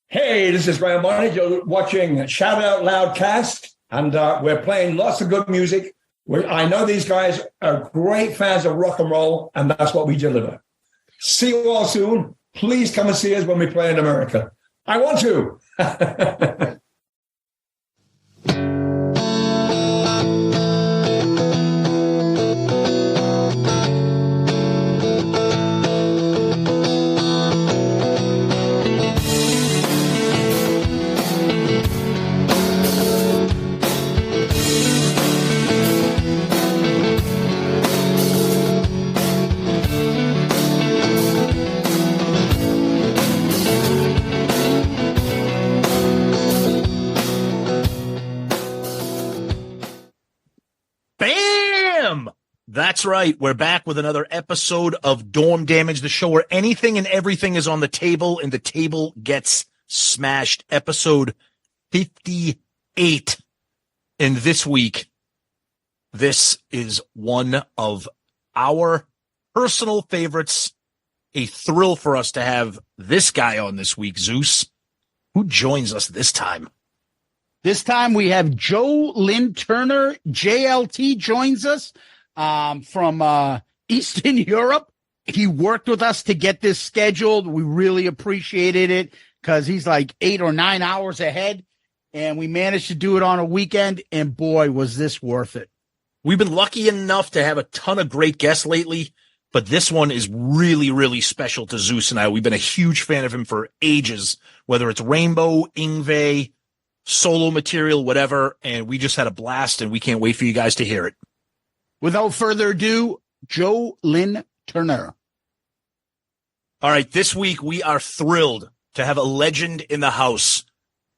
Hey, this is Graham Bonnet. You're watching Shout Out Loudcast, and we're playing lots of good music. I know these guys are great fans of rock and roll, and that's what we deliver. See you all soon. Please come and see us when we play in America. I want to. That's right. We're back with another episode of Dorm Damage, the show where anything and everything is on the table and the table gets smashed. Episode 58. And this week, this is one of our personal favorites. A thrill for us to have this guy on this week, Zeus. Who joins us this time? This time we have Lynn Turner. JLT joins us. From Eastern Europe. He worked with us to get this scheduled. We really appreciated it because he's like 8 or 9 hours ahead, and we managed to do it on a weekend, and boy, was this worth it. We've been lucky enough to have a ton of great guests lately, but this one is really, really special to Zeus and I. We've been a huge fan of him for ages, whether it's Rainbow, Yngwie, solo material, whatever, and we just had a blast, and we can't wait for you guys to hear it. Without further ado, Lynn Turner. All right, this week we are thrilled to have a legend in the house.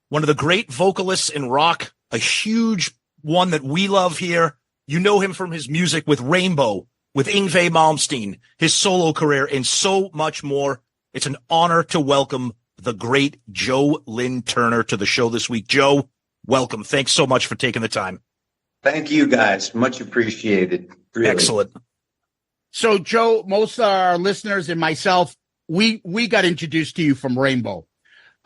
One of the great vocalists in rock, a huge one that we love here. You know him from his music with Rainbow, with Yngwie Malmsteen, his solo career, and so much more. It's an honor to welcome the great Lynn Turner to the show this week. Joe, welcome. Thanks so much for taking the time. Thank you, guys. Much appreciated. Really. Excellent. So, Joe, most of our listeners and myself, we got introduced to you from Rainbow.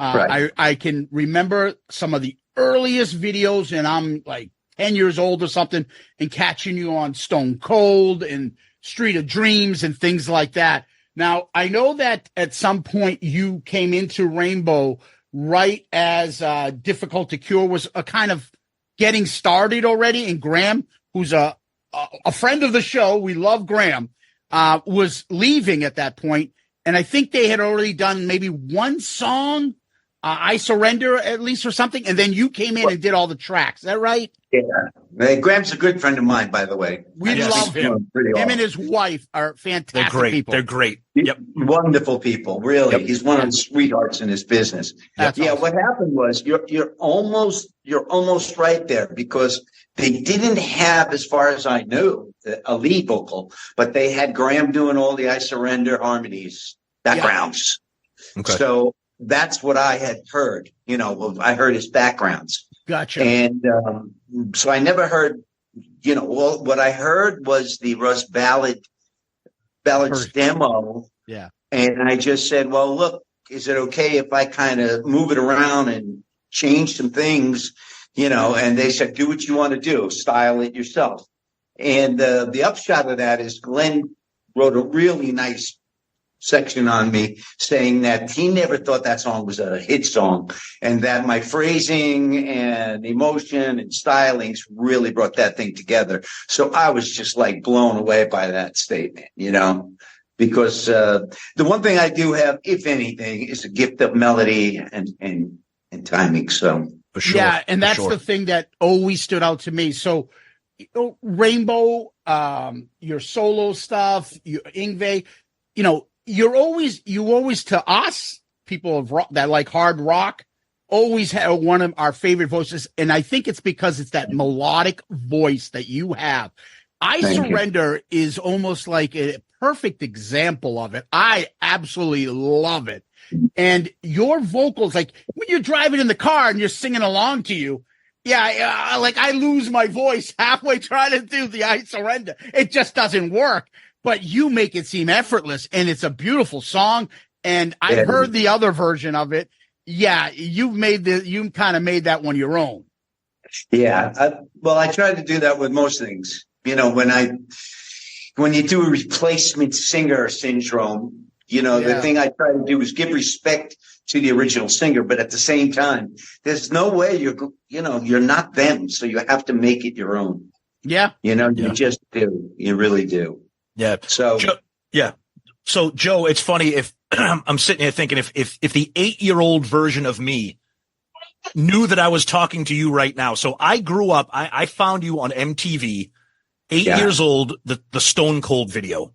Right. I can remember some of the earliest videos, and I'm like 10 years old or something, and catching you on Stone Cold and Street of Dreams and things like that. Now, I know that at some point you came into Rainbow right as Difficult to Cure was a kind of getting started already, and Graham, who's a friend of the show, we love Graham, was leaving at that point, and I think they had already done maybe one song, I Surrender at least or something, and then you came in and did all the tracks. Is that right? Yeah. Graham's a good friend of mine, by the way. We love him. Him and his wife are fantastic people. They're great. Yep. Wonderful people, really. Yep. He's one of the sweethearts in his business. That's awesome. What happened was you're almost right there, because they didn't have, as far as I knew, a lead vocal, but they had Graham doing all the I Surrender harmonies, backgrounds. Yeah. Okay. So that's what I had heard. I heard his backgrounds. Gotcha. And so I never heard, what I heard was the Russ Ballard's demo. Yeah. And I just said, well, look, is it okay if I kind of move it around and change some things, and they said, do what you want to do, style it yourself. And the upshot of that is Glenn wrote a really nice section on me saying that he never thought that song was a hit song, and that my phrasing and emotion and stylings really brought that thing together. So I was just like blown away by that statement, because the one thing I do have, if anything, is a gift of melody and timing. So for sure. Yeah, and that's the thing that always stood out to me. So Rainbow, your solo stuff, Yngwie, you always to us, people of rock, that like hard rock, always had one of our favorite voices. And I think it's because it's that melodic voice that you have. I Surrender is almost like a perfect example of it. I absolutely love it. And your vocals, like when you're driving in the car and you're singing along to you, like I lose my voice halfway trying to do the I Surrender. It just doesn't work. But you make it seem effortless, and it's a beautiful song. And I heard the other version of it, Yeah, you kind of made that one your own. Yeah. I try to do that with most things. When you do a replacement singer syndrome, the thing I try to do is give respect to the original singer, but at the same time, there's no way you're not them. So you have to make it your own. Yeah. You just do. You really do. Yeah. So, So Joe, it's funny if I'm sitting here thinking if the 8-year-old version of me knew that I was talking to you right now. So I grew up, I found you on MTV, 8 years old, the Stone Cold video.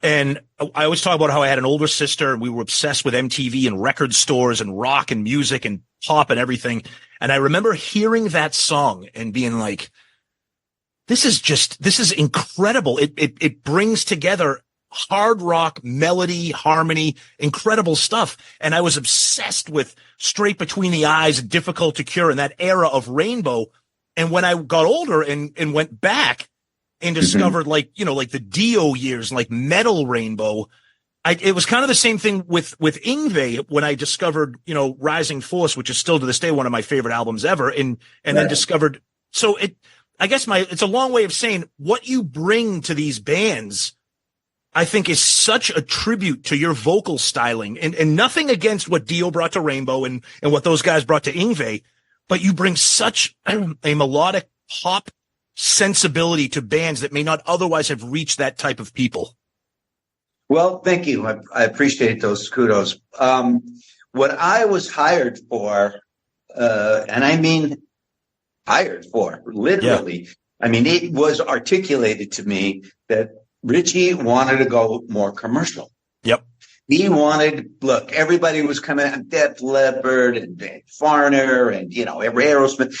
And I always talk about how I had an older sister and we were obsessed with MTV and record stores and rock and music and pop and everything. And I remember hearing that song and being like, this is incredible. It brings together hard rock, melody, harmony, incredible stuff. And I was obsessed with Straight Between the Eyes, Difficult to Cure, and that era of Rainbow. And when I got older and went back and discovered like the Dio years, like Metal Rainbow, it was kind of the same thing with Yngwie when I discovered, Rising Force, which is still to this day one of my favorite albums ever. And then discovered, so I guess it's a long way of saying what you bring to these bands, I think, is such a tribute to your vocal styling, and nothing against what Dio brought to Rainbow and what those guys brought to Yngwie, but you bring such a melodic pop sensibility to bands that may not otherwise have reached that type of people. Well, thank you. I appreciate those kudos. What I was hired for, and I mean hired for, literally, I mean, it was articulated to me that Ritchie wanted to go more commercial. Yep. He wanted, look, everybody was coming out, Def Leppard and Foreigner and, Aerosmith,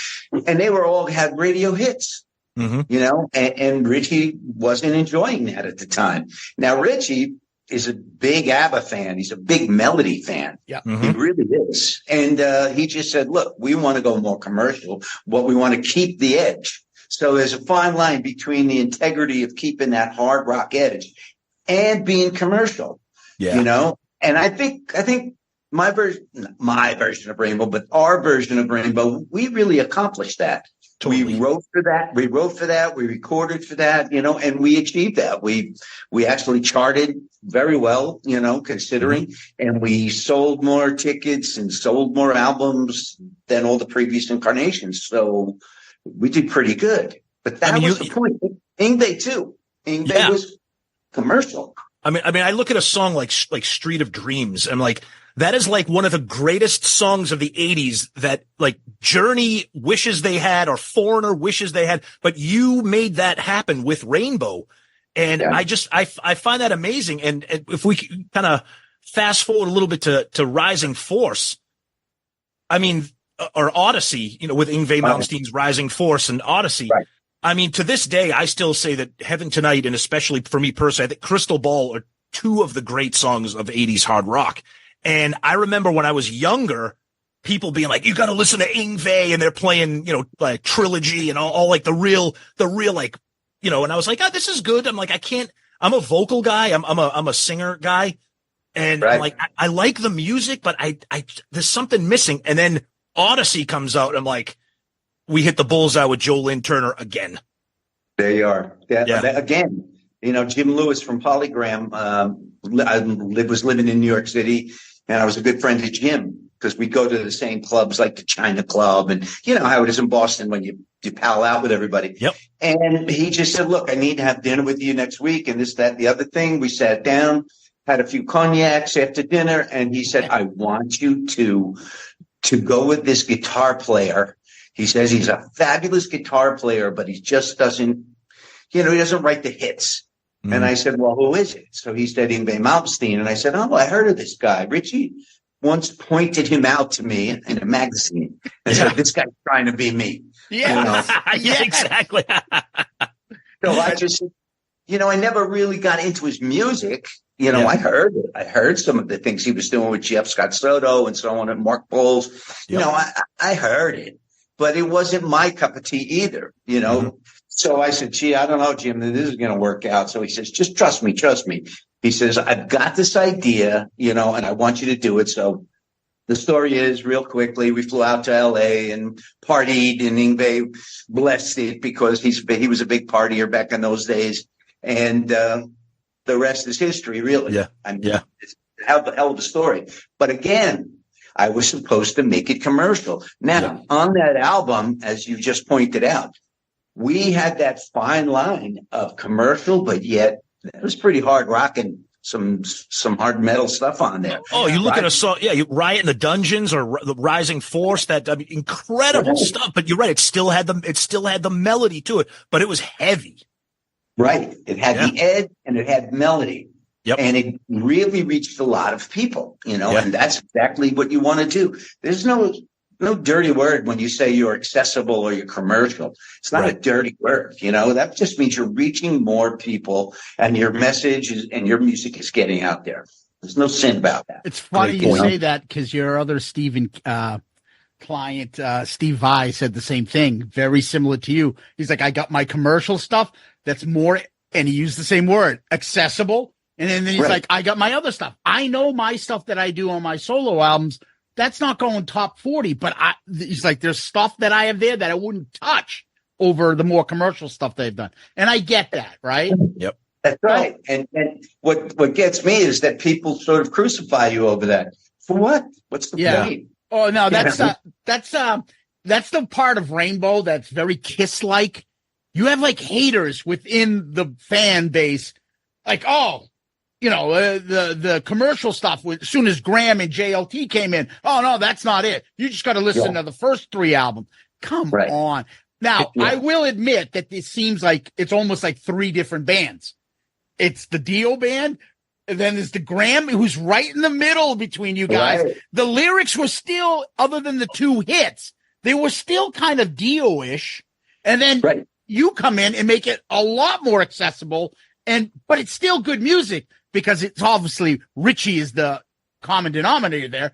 and they were all had radio hits, and Ritchie wasn't enjoying that at the time. Now, Ritchie is a big ABBA fan. He's a big Melody fan. Yeah. He really is. And he just said, look, we want to go more commercial, but we want to keep the edge. So there's a fine line between the integrity of keeping that hard rock edge and being commercial. Yeah. And I think my version of Rainbow, but our version of Rainbow, we really accomplished that. Totally. We wrote for that. We recorded for that, and we achieved that. We actually charted very well, considering, and we sold more tickets and sold more albums than all the previous incarnations. So we did pretty good. But that was the point. Yngwie too. Yngwie was commercial. I mean, I look at a song like Street of Dreams. I'm like, that is like one of the greatest songs of the 80s that like Journey wishes they had or Foreigner wishes they had, but you made that happen with Rainbow. And I find that amazing. And if we kind of fast forward a little bit to Rising Force, I mean, or Odyssey, with Yngwie Malmsteen's Rising Force and Odyssey. Right. I mean, to this day, I still say that Heaven Tonight, and especially for me personally, I think Crystal Ball are two of the great songs of 80s hard rock. And I remember when I was younger, people being like, you got to listen to Yngwie, and they're playing, like Trilogy and all like the real, like, and I was like, oh, this is good. I'm like, I'm a vocal guy. I'm a singer guy. And I'm like, I like the music, but there's something missing. And then Odyssey comes out. And I'm like, we hit the bullseye with Lynn Turner again. There you are. Again, Jim Lewis from Polygram, I was living in New York City, and I was a good friend of Jim because we go to the same clubs like the China Club, and you know how it is in Boston when you pal out with everybody. Yep. And he just said, look, I need to have dinner with you next week, and this, that, the other thing. We sat down, had a few cognacs after dinner, and he said, I want you to go with this guitar player. He says he's a fabulous guitar player, but he just doesn't, he doesn't write the hits. Mm. And I said, well, who is it? So he said Yngwie Malmsteen. And I said, oh, I heard of this guy. Ritchie once pointed him out to me in a magazine and said, this guy's trying to be me. Yeah, yeah, exactly. So I just, I never really got into his music. I heard it. I heard some of the things he was doing with Jeff Scott Soto and so on, and Mark Bowles. I heard it, but it wasn't my cup of tea either, Mm-hmm. So I said, gee, I don't know, Jim, that this is going to work out. So he says, just trust me. He says, I've got this idea, and I want you to do it. So the story is, real quickly, we flew out to L.A. and partied, and Yngwie blessed it because he was a big partier back in those days. And the rest is history, really. Yeah. I mean, it's a hell of a story. But again, I was supposed to make it commercial. Now, on that album, as you just pointed out, we had that fine line of commercial, but yet it was pretty hard rocking. Some hard metal stuff on there. Oh, you look at a song, Riot in the Dungeons or the Rising Force. Incredible stuff. But you're right; it still had the melody to it, but it was heavy. Right. It had the edge and it had melody. Yep. And it really reached a lot of people, and that's exactly what you want to do. There's no dirty word when you say you're accessible or you're commercial. It's not a dirty word, that just means you're reaching more people and your message and your music is getting out there. There's no sin about that. It's funny you say that because your other client, Steve Vai, said the same thing, very similar to you. He's like, I got my commercial stuff that's more, and he used the same word, accessible. And then he's like, I got my other stuff. I know my stuff that I do on my solo albums, that's not going top 40, but he's like, there's stuff that I have there that I wouldn't touch over the more commercial stuff they've done. And I get that, right? Yep. That's right. And what gets me is that people sort of crucify you over that. For what? What's the point? Oh, no, that's the part of Rainbow that's very Kiss-like. You have like haters within the fan base, like, the commercial stuff, as soon as Graham and JLT came in, oh, no, that's not it. You just got to listen to the first 3 albums. Come on. Now, I will admit that it seems like it's almost like 3 different bands. It's the Dio band, and then there's the Graham, who's right in the middle between you guys. Right. The lyrics were still, other than the 2 hits, they were still kind of Dio-ish. And then you come in and make it a lot more accessible, but it's still good music. Because it's obviously Ritchie is the common denominator there,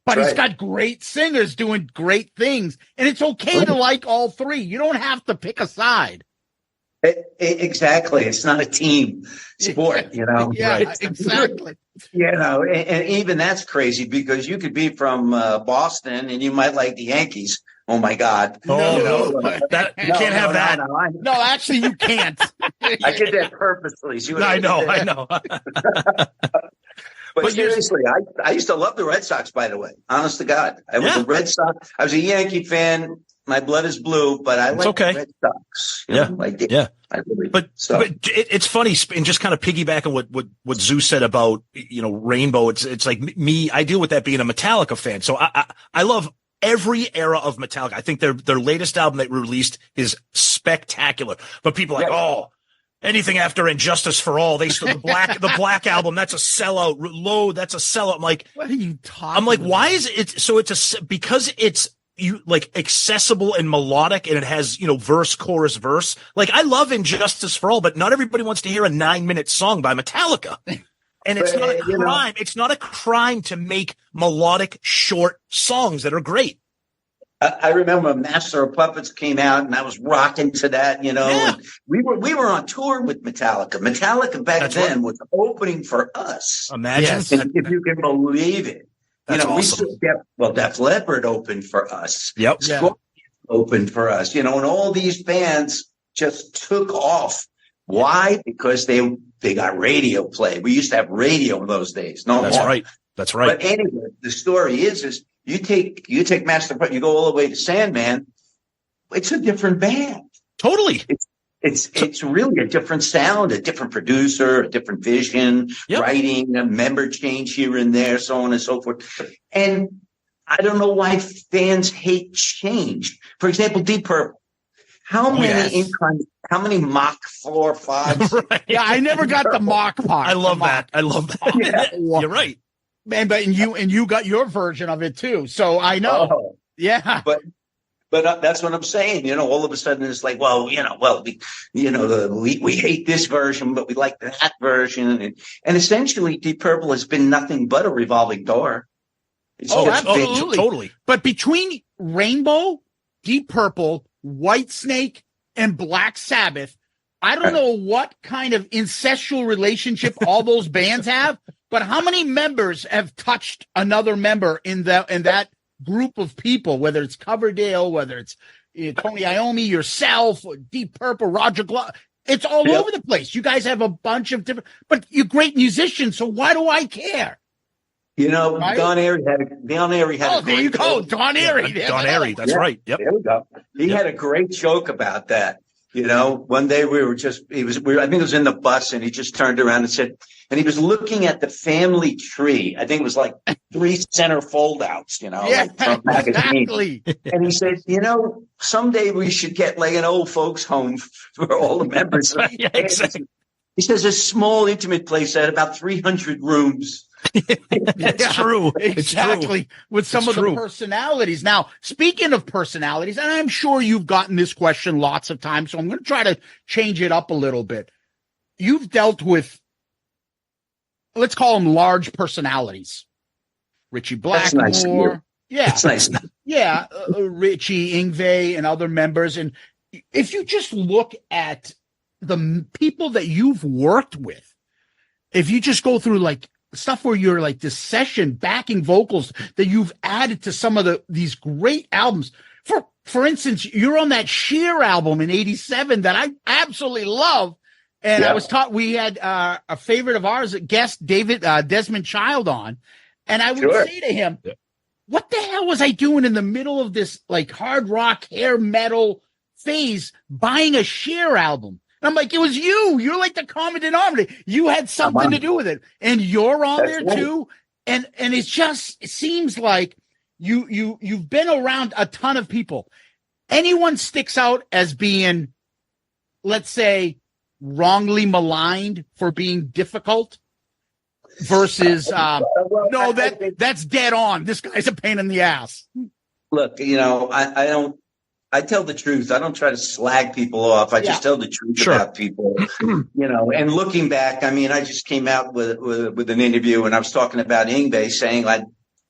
but he's got great singers doing great things. And it's okay to like all 3. You don't have to pick a side. Exactly. It's not a team sport, Yeah, exactly. And even that's crazy because you could be from Boston and you might like the Yankees. Oh my God! You can't have that. No, actually, you can't. I did that purposely. I know. But seriously, I used to love the Red Sox. By the way, honest to God, I was a Red Sox. I was a Yankee fan. My blood is blue, but I like the Red Sox. I really. But it's funny, and just kind of piggybacking what Zeus said about Rainbow. It's like me. I deal with that being a Metallica fan, so I love every era of Metallica. I think their latest album they released is spectacular. But people are like, anything after Injustice for All, the Black album, that's a sellout. Load, that's a sellout. I'm like, what are you talking? I'm like, why is it? So because it's accessible and melodic, and it has verse, chorus, verse. Like I love Injustice for All, but not everybody wants to hear a 9-minute song by Metallica. And it's not a crime. It's not a crime to make melodic, short songs that are great. I remember Master of Puppets came out, and I was rocking to that. And we were on tour with Metallica. Metallica back then was opening for us. Imagine if you can believe it. That's awesome. Def Leppard opened for us. Yep. Scorpions opened for us. And all these bands just took off. Why? Because they got radio play. We used to have radio in those days. That's right. But anyway, the story is you take Master Puppet, you go all the way to Sandman. It's a different band. Totally. It's really a different sound, a different producer, a different vision, writing, a member change here and there, so on and so forth. And I don't know why fans hate change. For example, Deep Purple. How many Mach 4, 5? Right. Yeah, I never got the Mach part. I love that. Yeah. You're right. Man, but you got your version of it too. So I know. Oh. Yeah. But that's what I'm saying. All of a sudden it's like, we hate this version, but we like that version. And essentially Deep Purple has been nothing but a revolving door. Absolutely. Totally. But between Rainbow, Deep Purple, Whitesnake, and Black Sabbath, I don't know what kind of incestual relationship all those bands have, But how many members have touched another member in that group of people, whether it's Coverdale, whether it's Tony Iommi, yourself, Deep Purple, Roger Glover? It's all over the place. You guys have a bunch of different, but you're great musicians, so why do I care? You know, right? Don Airey had. Oh, there you go, Don Airey. Yeah, Don Airey, that's right. Yep. There we go. He had a great joke about that. You know, one day I think it was in the bus, and he just turned around and said, and he was looking at the family tree. I think it was like 3 center foldouts, like Trump magazine. Exactly. And he said, someday we should get like an old folks home for all the members. Yeah, exactly. He says a small, intimate place at about 300 rooms. It's true. Exactly. It's true. With some of the personalities. Now, speaking of personalities, and I'm sure you've gotten this question lots of times, so I'm going to try to change it up a little bit. You've dealt with, let's call them large personalities. Ritchie Blackmore. That's nice. Yeah. That's nice. Yeah. Ritchie, Yngwie, and other members. And if you just look at the people that you've worked with, if you just go through like stuff where you're like this session backing vocals that you've added to some of these great albums. For instance, you're on that Sheer album in '87 that I absolutely love. And I was taught, we had a favorite of ours, a guest, Desmond Child on. And I would say to him, what the hell was I doing in the middle of this like hard rock, hair metal phase buying a Sheer album? And I'm like, it was you. You're like the common denominator. You had something to do with it. And you're on there too. And it seems like you've been around a ton of people. Anyone sticks out as being, let's say, wrongly maligned for being difficult versus no, that's dead on. This guy's a pain in the ass. Look, I tell the truth. I don't try to slag people off. I just tell the truth about people, and looking back, I mean, I just came out with an interview, and I was talking about Yngwie, saying I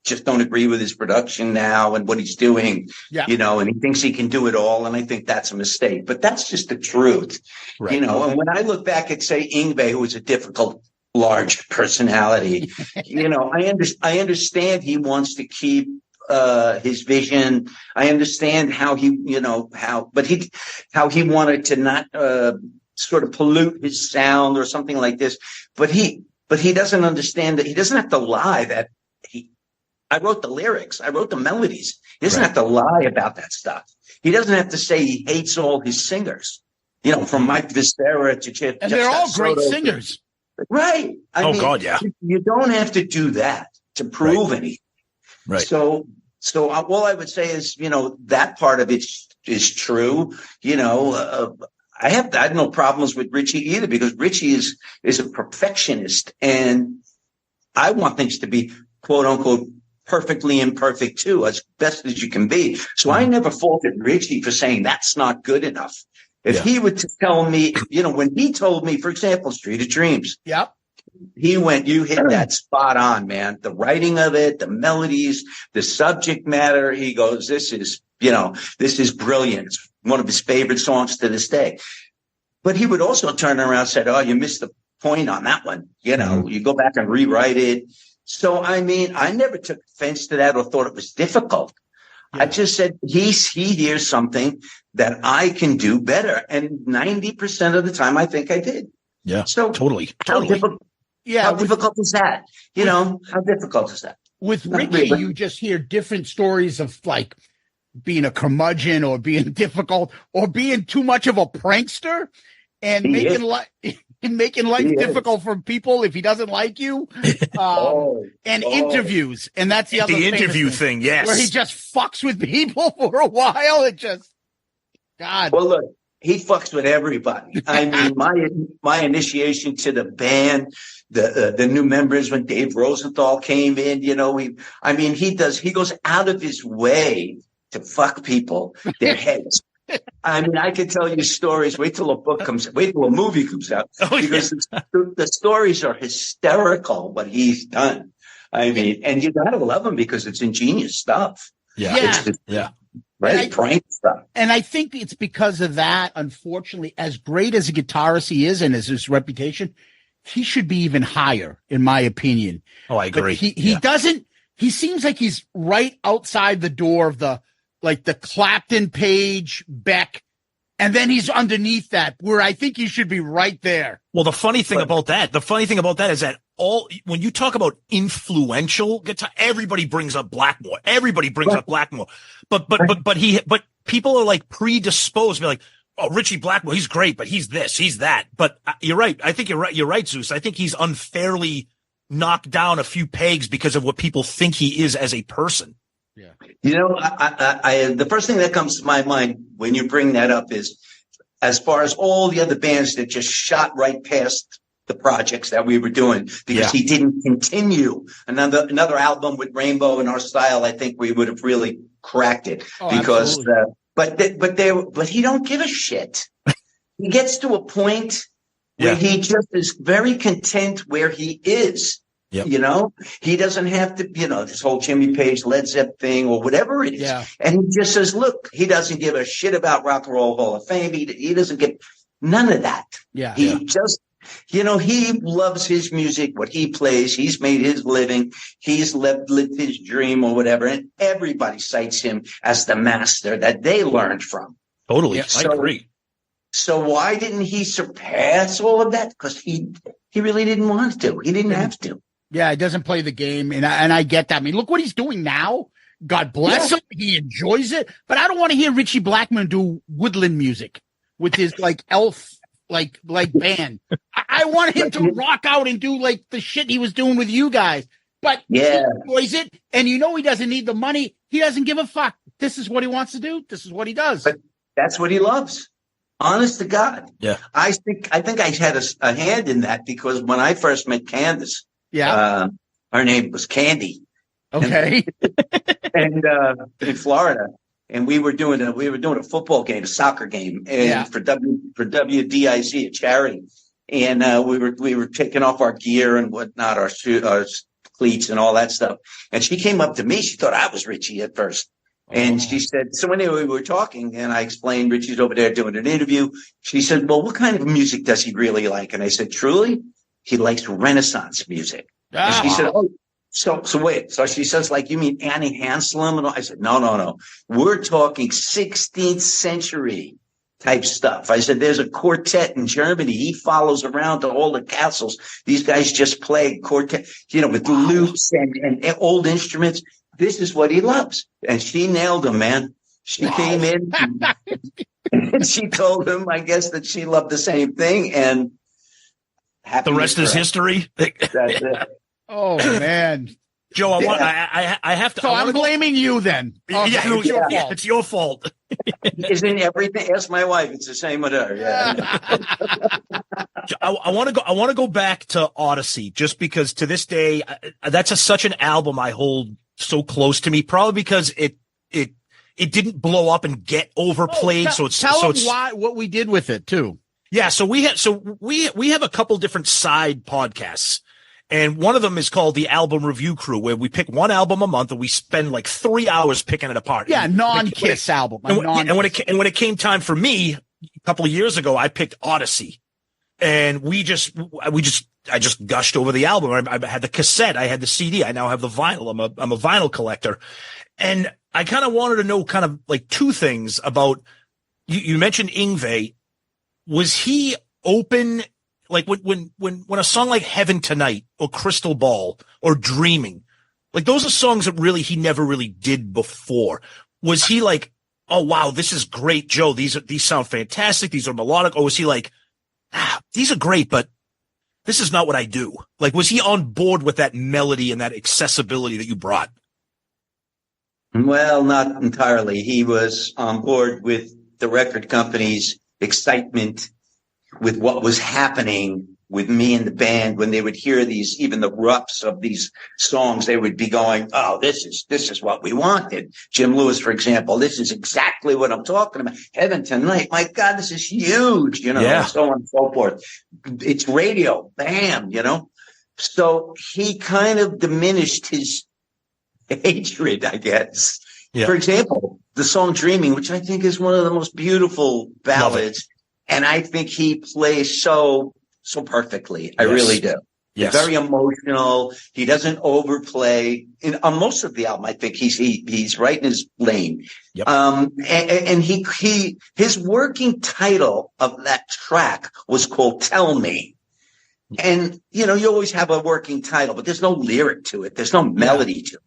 just don't agree with his production now and what he's doing, and he thinks he can do it all. And I think that's a mistake, but that's just the truth, and when I look back at, say, Yngwie, who was a difficult, large personality, I understand he wants to keep his vision. I understand how he wanted to not sort of pollute his sound or something like this. But he doesn't understand that he doesn't have to lie that I wrote the lyrics. I wrote the melodies. He doesn't have to lie about that stuff. He doesn't have to say he hates all his singers, from Mike Viscera to Chip. And they're all great singers. Right. I mean, God, yeah. You don't have to do that to prove anything. Right. So all I would say is, that part of it is true. I have no problems with Ritchie either, because Ritchie is a perfectionist, and I want things to be, quote unquote, perfectly imperfect too, as best as you can be. So I never faulted Ritchie for saying that's not good enough. If he would tell me, when he told me, for example, Street of Dreams. Yep. He went, you hit that spot on, man. The writing of it, the melodies, the subject matter. He goes, this is brilliant. It's one of his favorite songs to this day. But he would also turn around and say, oh, you missed the point on that one. You go back and rewrite it. So, I mean, I never took offense to that or thought it was difficult. Yeah. I just said, he hears something that I can do better. And 90% of the time, I think I did. Yeah. So totally. How difficult is that? How difficult is that? With Ritchie, you just hear different stories of like being a curmudgeon or being difficult or being too much of a prankster and making life difficult for people if he doesn't like you. Interviews. And that's the other interview thing, yes. Where he just fucks with people for a while. It just, God. Well, look, he fucks with everybody. I mean, my initiation to the band, the new members when Dave Rosenthal came in, he goes out of his way to fuck people, their heads. I mean, I could tell you stories. Wait till a movie comes out, because the stories are hysterical, what he's done. I mean, and you gotta love him because it's ingenious stuff. Right, prank stuff. And I think it's because of that, unfortunately, as great as a guitarist he is and as his reputation, he should be even higher, in my opinion. Oh, I agree. But he doesn't. He seems like he's right outside the door of the Clapton, Page, Beck, and then he's underneath that, where I think he should be right there. Well, the funny thing about that is that when you talk about influential guitar, everybody brings up Blackmore. Everybody brings up Blackmore. But people are like predisposed to be like, oh, Ritchie Blackmore, he's great, but he's this, he's that. But you're right. I think you're right. You're right, Zeus. I think he's unfairly knocked down a few pegs because of what people think he is as a person. Yeah. I the first thing that comes to my mind when you bring that up is, as far as all the other bands that just shot right past the projects that we were doing, because he didn't continue another album with Rainbow in our style, I think we would have really cracked it. Because but he don't give a shit. He gets to a point where he just is very content where he is. Yep. He doesn't have to, this whole Jimmy Page, Led Zeppelin thing or whatever it is. Yeah. And he just says, look, he doesn't give a shit about Rock and Roll Hall of Fame. He doesn't give none of that. Yeah. He just, he loves his music, what he plays. He's made his living. He's lived his dream or whatever. And everybody cites him as the master that they learned from. Totally. I agree. So why didn't he surpass all of that? Because he really didn't want to. He didn't have to. Yeah, he doesn't play the game, and I get that. I mean, look what he's doing now. God bless him. He enjoys it. But I don't want to hear Ritchie Blackmore do woodland music with his elf band. I want him to rock out and do the shit he was doing with you guys. But he enjoys it, and he doesn't need the money. He doesn't give a fuck. This is what he wants to do. This is what he does. But that's what he loves. Honest to God. Yeah. I think I had a hand in that, because when I first met Candace, her name was Candy. Okay. And in Florida, and we were doing a football game, a soccer game, and for WDIC, a charity, and we were taking off our gear and whatnot, our cleats and all that stuff. And she came up to me. She thought I was Ritchie at first. And she said, so anyway, we were talking, and I explained Ritchie's over there doing an interview. She said, well, what kind of music does he really like? And I said, truly, he likes Renaissance music. And she said, oh, so wait. So she says, you mean Annie Hanslem? And I said, no. We're talking 16th century type stuff. I said, there's a quartet in Germany. He follows around to all the castles. These guys just play quartet, with loops and old instruments. This is what he loves. And she nailed him, man. She came in and she told him, I guess, that she loved the same thing. And the rest is history. That's it. Oh, man. Joe, I have to. So I'm blaming you then. It's your fault. Isn't everything? Ask my wife. It's the same with her. Yeah. I want to go back to Odyssey, just because to this day, that's such an album I hold so close to me, probably because it didn't blow up and get overplayed. Tell them what we did with it too. Yeah. So we have a couple different side podcasts, and one of them is called the Album Review Crew, where we pick one album a month and we spend 3 hours picking it apart. Yeah. Non-Kiss album. And when it came time for me a couple of years ago, I picked Odyssey, and I just gushed over the album. I had the cassette. I had the CD. I now have the vinyl. I'm a vinyl collector. And I kind of wanted to know two things about, you mentioned Yngwie. Was he open, when a song like Heaven Tonight or Crystal Ball or Dreaming, those are songs that really, he never really did before. Was he oh, wow, this is great, Joe. These sound fantastic. These are melodic. Or was he these are great, but this is not what I do? Was he on board with that melody and that accessibility that you brought? Well, not entirely. He was on board with the record company's excitement with what was happening with me and the band. When they would hear even the roughs of these songs, they would be going, oh, this is what we wanted. Jim Lewis, for example, this is exactly what I'm talking about. Heaven Tonight, my God, this is huge, so on and so forth. It's radio, bam, So he kind of diminished his hatred, I guess. Yeah. For example, the song Dreaming, which I think is one of the most beautiful ballads. And I think he plays so so perfectly. I really do. Yes. Very emotional. He doesn't overplay. On most of the album, I think he's right in his lane. Yep. And his working title of that track was called "Tell Me." And you always have a working title, but there's no lyric to it. There's no melody to it.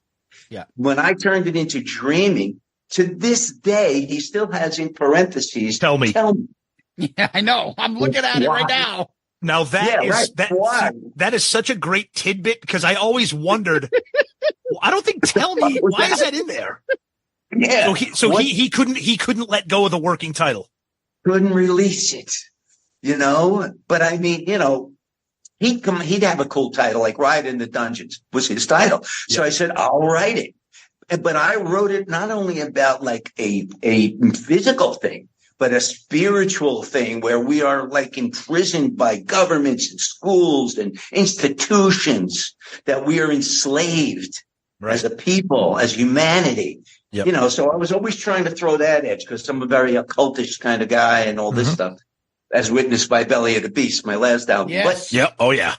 Yeah. When I turned it into "Dreaming," to this day, he still has in parentheses, "Tell me." Tell me. Yeah, I know. I'm looking at it right now. Now that is such a great tidbit, because I always wondered. I don't think "Tell Me." Why is that in there? Yeah. So he couldn't let go of the working title. Couldn't release it, But I mean, he'd have a cool title like "Ride in the Dungeons" was his title. So I said, I'll write it. But I wrote it not only about like a physical thing, but a spiritual thing where we are like imprisoned by governments and schools and institutions, that we are enslaved as a people, as humanity. Yep. So I was always trying to throw that edge, because I'm a very occultish kind of guy and all this stuff, as witnessed by Belly of the Beast, my last album. Yes. Yep. Oh yeah.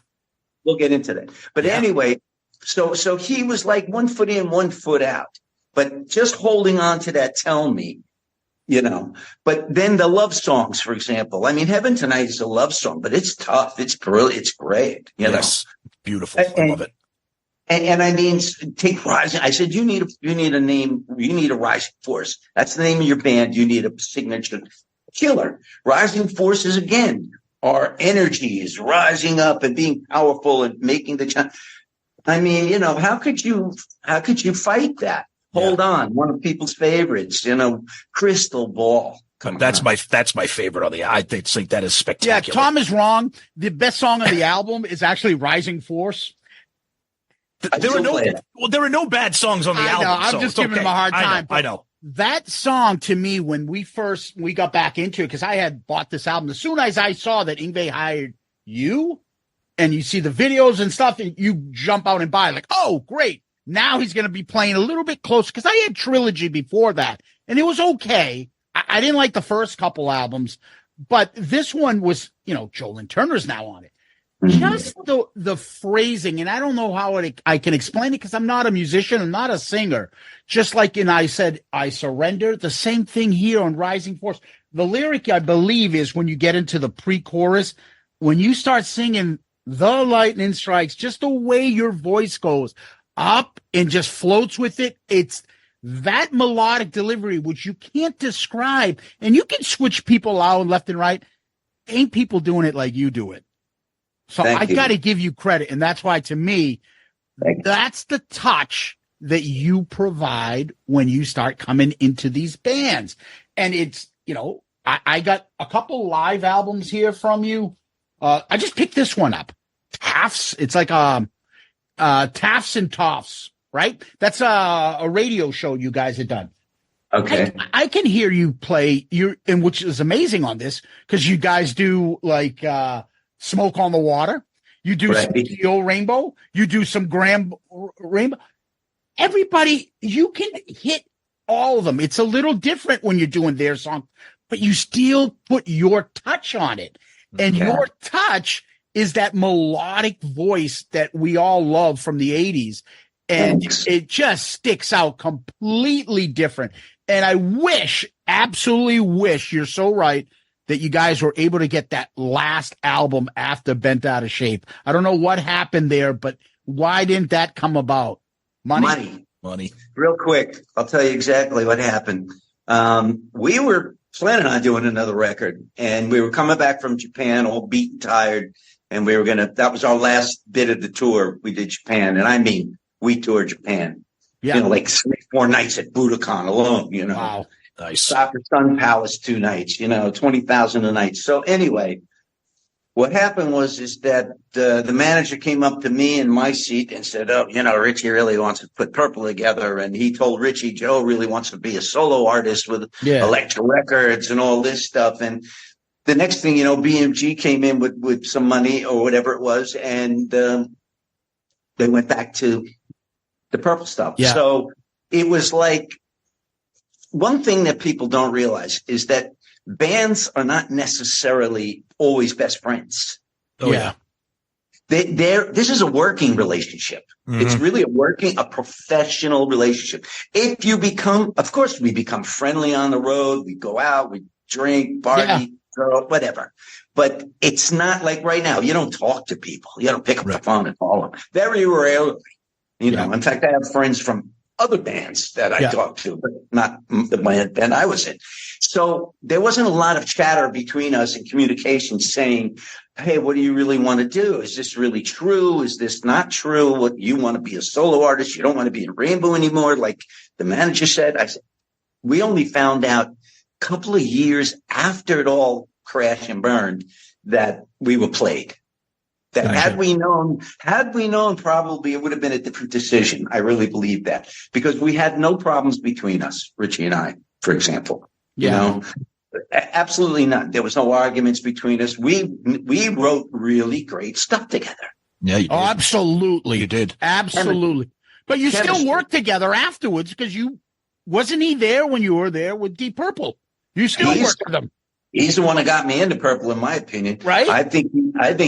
We'll get into that. But anyway, so he was like 1 foot in, 1 foot out, but just holding on to that "Tell Me." But then the love songs, for example. I mean, "Heaven Tonight" is a love song, but it's tough. It's brilliant. It's great. Yes. Beautiful. I love it. And I mean, take Rising. I said, you need a name. You need a rising force. That's the name of your band. You need a signature killer. Rising forces, again, our energy is rising up and being powerful and making the I mean, how could you fight that? Hold on, one of people's favorites, Crystal Ball. That's my favorite on the. I think that is spectacular. Yeah, Tom is wrong. The best song on the album is actually "Rising Force." There are no bad songs on the album. I'm just giving him a hard time. I know. That song, to me, when we got back into it, because I had bought this album, as soon as I saw that Yngwie hired you, and you see the videos and stuff, and you jump out and buy, like, oh, great. Now he's going to be playing a little bit closer, because I had Trilogy before that, and it was okay. I didn't like the first couple albums, but this one was, Joe Lynn Turner's now on it. Just the phrasing, and I don't know how I can explain it, because I'm not a musician, I'm not a singer. Just like I said, "I Surrender," the same thing here on "Rising Force." The lyric, I believe, is when you get into the pre-chorus, when you start singing "The lightning strikes," just the way your voice goes up and just floats with it. It's that melodic delivery, which you can't describe, and you can switch people out left and right. Ain't people doing it like you do it. So I got to give you credit. And that's why, to me, that's the touch that you provide when you start coming into these bands. And it's, I got a couple live albums here from you. I just picked this one up. Taft's. It's like Taft's and Toffs, right? That's a radio show you guys had done. Okay. I can hear you play, and which is amazing on this, because you guys do like Smoke on the Water. You do some Steel Rainbow. You do some Graham Rainbow. Everybody, you can hit all of them. It's a little different when you're doing their song, but you still put your touch on it. And your touch is that melodic voice that we all love from the 80s. And it just sticks out completely different. And I absolutely wish, you're so right, that you guys were able to get that last album after Bent Out of Shape. I don't know what happened there, but why didn't that come about? Money. Real quick, I'll tell you exactly what happened. We were planning on doing another record, and we were coming back from Japan all beat and tired, and that was our last bit of the tour. We did Japan, and I mean, we toured Japan. Yeah. Like 3-4 nights at Budokan alone, Wow. Nice. Stop at Sun Palace 2 nights, 20,000 a night. So anyway, what happened is that the manager came up to me in my seat and said, "Oh, Ritchie really wants to put Purple together." And he told Ritchie, "Joe really wants to be a solo artist with Elektra Records and all this stuff." And the next thing, BMG came in with some money or whatever it was. And they went back to the Purple stuff. Yeah. So it was like, one thing that people don't realize is that bands are not necessarily always best friends. Oh, yeah. This is a working relationship. Mm-hmm. It's really a professional relationship. If you of course, we become friendly on the road. We go out, we drink, party, whatever. But it's not like right now. You don't talk to people. You don't pick up the phone and call them. Very rarely. You know, in fact, I have friends from other bands that I talk to, but not the band I was in. So there wasn't a lot of chatter between us in communication saying, hey, what do you really want to do? Is this really true? Is this not true? What, you want to be a solo artist? You don't want to be in Rainbow anymore? Like the manager said. I said, we only found out a couple of years after it all crashed and burned that we were played. That had we known, probably it would have been a different decision. I really believe that, because we had no problems between us, Ritchie and I, for example. You know, absolutely none. There was no arguments between us. We wrote really great stuff together. Yeah, you did. Oh, absolutely. You did. Absolutely. But you still worked together afterwards, because wasn't he there when you were there with Deep Purple? You still worked with him. He's the one that got me into Purple, in my opinion. Right. I think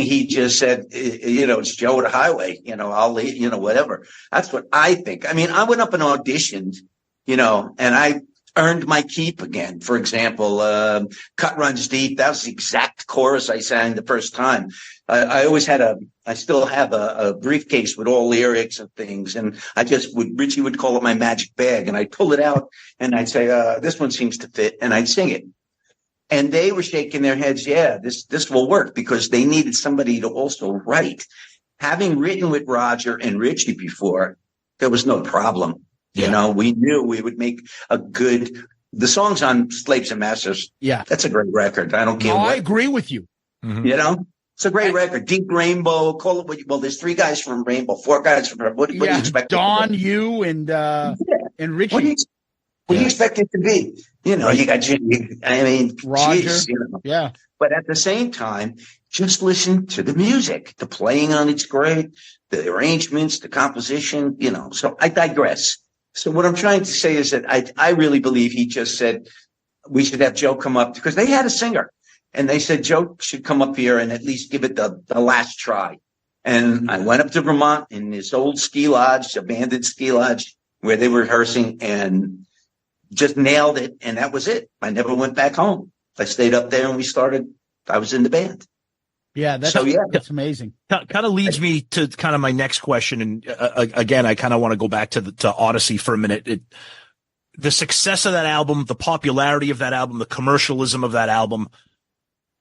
he just said, it's Joe the Highway, I'll leave, whatever. That's what I think. I mean, I went up and auditioned, and I earned my keep again. For example, Cut Runs Deep. That was the exact chorus I sang the first time. I still have a briefcase with all lyrics and things. And Ritchie would call it my magic bag. And I'd pull it out and I'd say, this one seems to fit. And I'd sing it. And they were shaking their heads. Yeah, this will work, because they needed somebody to also write. Having written with Roger and Ritchie before, there was no problem. Yeah. We knew we would make the songs on Slaves and Masters. Yeah. That's a great record. I don't care. I agree with you. Mm-hmm. It's a great record. Deep Rainbow, call it what you, well, there's 3 guys from Rainbow, 4 guys from, what do you expect? Don, you, and Ritchie. What do you expect it to be? You got Jimmy, Roger. Geez, Yeah. But at the same time, just listen to the music. The playing on it's great. The arrangements, the composition, So I digress. So what I'm trying to say is that I really believe he just said we should have Joe come up, because they had a singer. And they said Joe should come up here and at least give it the last try. And I went up to Vermont in this old ski lodge, abandoned ski lodge, where they were rehearsing, and just nailed it. And that was it. I never went back home. I stayed up there and I was in the band. Yeah. That's amazing. Kind of leads me to kind of my next question. And again, I kind of want to go back to Odyssey for a minute. The success of that album, the popularity of that album, the commercialism of that album.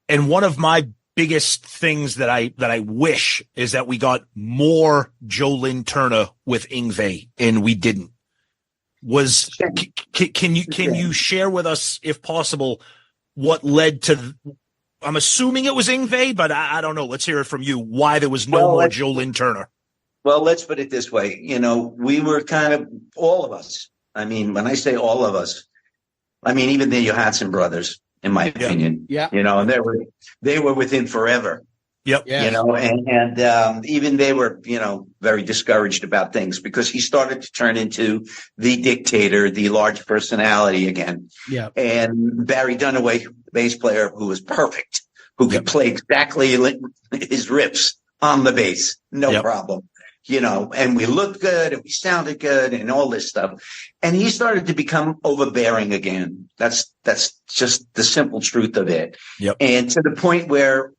And one of my biggest things that I wish is that we got more Lynn Turner with Yngwie, and we didn't. Can you share with us, if possible, what led to? I'm assuming it was Yngwie, but I don't know. Let's hear it from you. Why there was no more Lynn Turner? Well, let's put it this way. We were kind of all of us. I mean, when I say all of us, I mean even the Johansson brothers. In my opinion, and they were within forever. Yep. And even they were, very discouraged about things, because he started to turn into the dictator, the large personality again. Yeah. And Barry Dunaway, the bass player, who was perfect, who could play exactly his riffs on the bass, no problem. And we looked good and we sounded good and all this stuff. And he started to become overbearing again. That's just the simple truth of it. Yep. And to the point where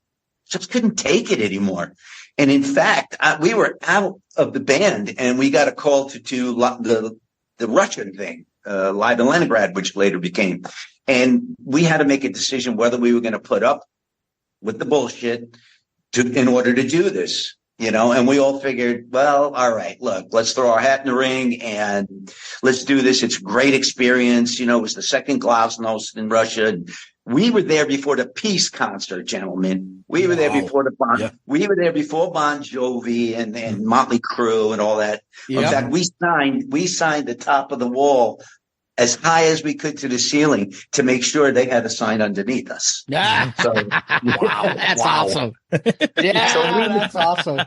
just couldn't take it anymore. And in fact, we were out of the band and we got a call to do the Russian thing, live in Leningrad, which later became. And we had to make a decision whether we were going to put up with the bullshit in order to do this. And we all figured, well, all right, look, let's throw our hat in the ring and let's do this. It's a great experience. It was the second Glasnost in Russia. We were there before the peace concert, gentlemen. We were there before we were there before Bon Jovi and Motley Crue and all that. In fact, we signed the top of the wall as high as we could to the ceiling to make sure they had a sign underneath us. Yeah. So, wow, that's awesome. Yeah, that's awesome.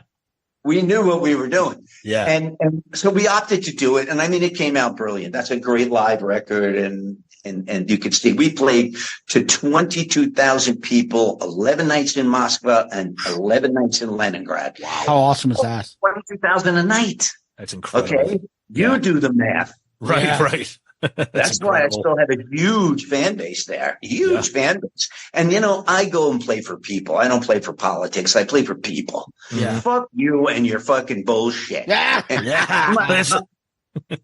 we knew what we were doing. Yeah. And so we opted to do it. And I mean, it came out brilliant. That's a great live record. And you can see we played to 22,000 people, 11 nights in Moscow and 11 nights in Leningrad. Wow. How awesome is that? 22,000 a night. That's incredible. Okay. You do the math. Right, Yeah. right. That's why I still have a huge fan base there. Huge fan base. And, I go and play for people. I don't play for politics. I play for people. Yeah. Fuck you and your fucking bullshit. Yeah.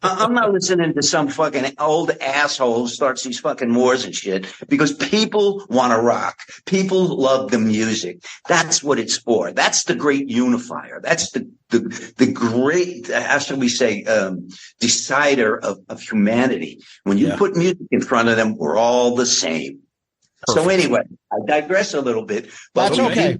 I'm not listening to some fucking old asshole who starts these fucking wars and shit because people want to rock. People love the music. That's what it's for. That's the great unifier. That's the great, how should we say, decider of humanity. When you put music in front of them, we're all the same. Perfect. So anyway, I digress a little bit. But That's okay.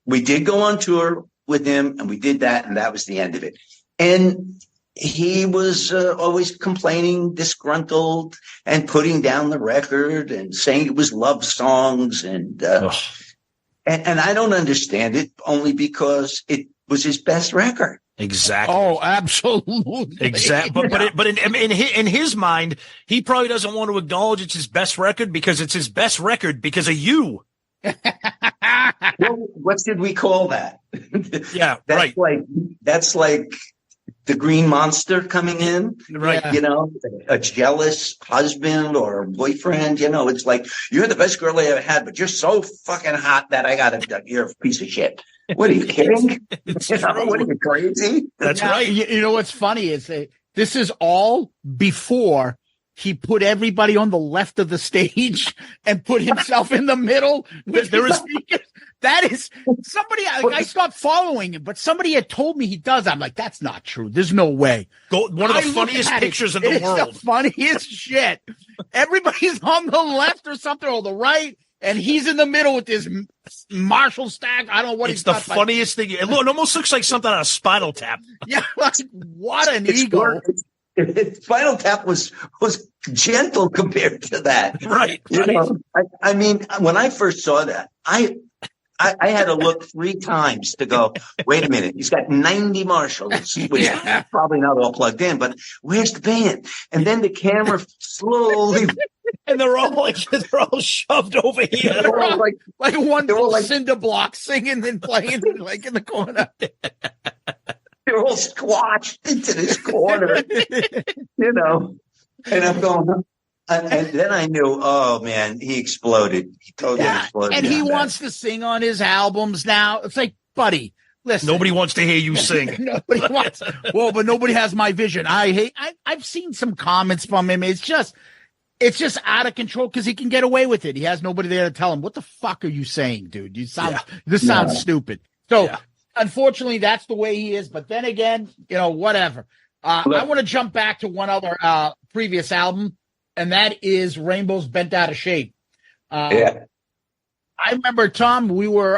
We did go on tour with him, and we did that, and that was the end of it. And he was always complaining, disgruntled, and putting down the record and saying it was love songs. And I don't understand it only because it was his best record. Exactly. Oh, absolutely. Exactly. But in his mind, he probably doesn't want to acknowledge it's his best record because it's his best record because of you. Well, what should we call that? Yeah, right. That's like the green monster coming in, right? A jealous husband or boyfriend. It's like, you're the best girl I ever had, but you're so fucking hot that you're a piece of shit. What are you kidding? What are you, crazy? That's right. You know what's funny is this is all before he put everybody on the left of the stage and put himself in the middle. There is that is somebody I stopped following him, but somebody had told me he does. I'm like, that's not true. There's no way. One of the funniest pictures in the world. It's the funniest shit. Everybody's on the left or something or the right, and he's in the middle with his Marshall stack. I don't know what it's the funniest thing. It almost looks like something on a Spinal Tap. Yeah, what an ego. Spinal Tap was gentle compared to that. Right. I mean, when I first saw that, I had to look 3 times to go, wait a minute, he's got 90 Marshalls, which is probably not all plugged in, but where's the band? And then the camera slowly. And they're all shoved over here. They're all like one full cinder block singing and playing like in the corner. They're all squashed into this corner, And I'm going, and then I knew, oh man, he exploded. He totally exploded. And he wants to sing on his albums now. It's like, buddy, listen. Nobody wants to hear you sing. Nobody wants. Well, but nobody has my vision. I've seen some comments from him. It's just out of control because he can get away with it. He has nobody there to tell him, what the fuck are you saying, dude? This sounds stupid. So unfortunately, that's the way he is. But then again, whatever. I want to jump back to one other previous album, and that is Rainbow's Bent Out of Shape. I remember, Tom,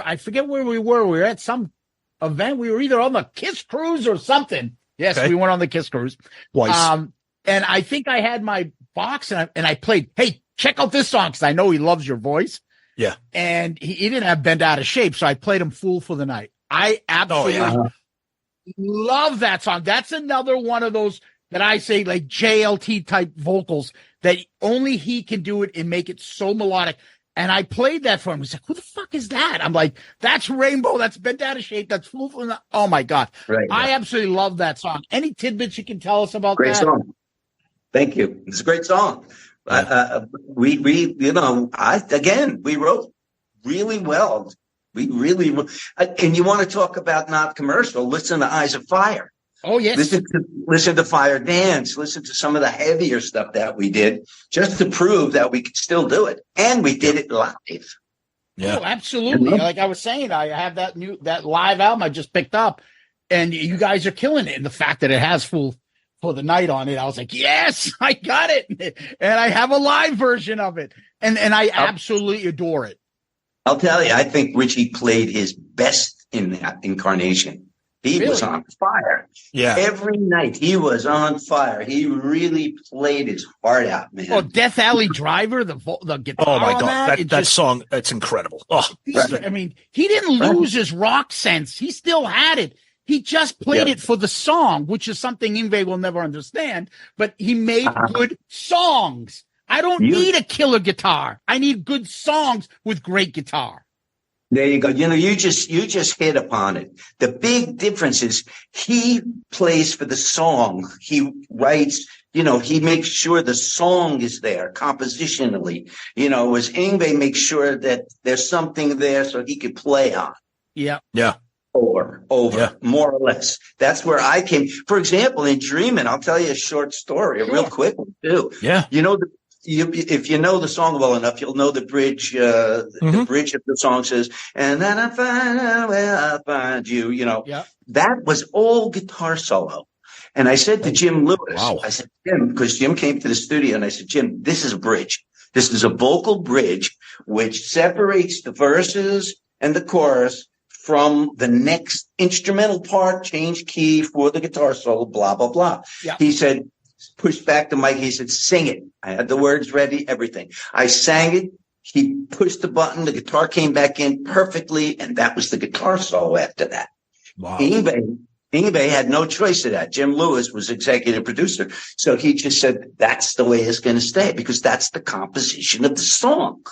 I forget where we were. We were at some event. We were either on the Kiss Cruise or something. Yes, we went on the Kiss Cruise. Twice. And I think I had my box and I played, hey, check out this song because I know he loves your voice. Yeah. And he didn't have Bent Out of Shape, so I played him Fool for the Night. I absolutely love that song. That's another one of those that I say like JLT type vocals that only he can do it and make it so melodic. And I played that for him. He's like, who the fuck is that? I'm like, that's Rainbow. That's Bent Out of Shape. That's Fool for the Night. Oh my God. Right, I absolutely love that song. Any tidbits you can tell us about that? Great song. Thank you. It's a great song. We wrote really well. We really, and you want to talk about not commercial? Listen to Eyes of Fire. Oh yes. Listen to Fire Dance. Listen to some of the heavier stuff that we did just to prove that we could still do it, and we did it live. Yeah, oh, absolutely. Like I was saying, I have that live album I just picked up, and you guys are killing it. And the fact that it has Fool for the Night on it, I was like, yes, I got it, and I have a live version of it, and I absolutely adore it. I'll tell you, I think Ritchie played his best in that incarnation. He was on fire. Yeah. Every night he was on fire. He really played his heart out, man. Oh, Death Alley Driver, the guitar. Oh my God. That song, that's incredible. Oh, I mean, he didn't lose his rock sense. He still had it. He just played it for the song, which is something Yngwie will never understand, but he made good songs. I don't need a killer guitar. I need good songs with great guitar. There you go. You just hit upon it. The big difference is he plays for the song. He writes, he makes sure the song is there compositionally, as Yngwie makes sure that there's something there so he could play on. Yeah. Yeah. Over, more or less. That's where I came. For example, in Dreamin', I'll tell you a short story, a real quick one too. Yeah. If you know the song well enough, you'll know the bridge. The bridge of the song says, "And then I find where I find you." That was all guitar solo. And I said to Jim Lewis, I said, Jim, because Jim came to the studio, and I said, Jim, this is a bridge. This is a vocal bridge which separates the verses and the chorus from the next instrumental part, change key for the guitar solo, blah, blah, blah. Yeah. He said, push back the mic. He said, sing it. I had the words ready, everything. I sang it. He pushed the button. The guitar came back in perfectly. And that was the guitar solo after that. Wow. Yngwie had no choice of that. Jim Lewis was executive producer. So he just said, that's the way it's going to stay because that's the composition of the song.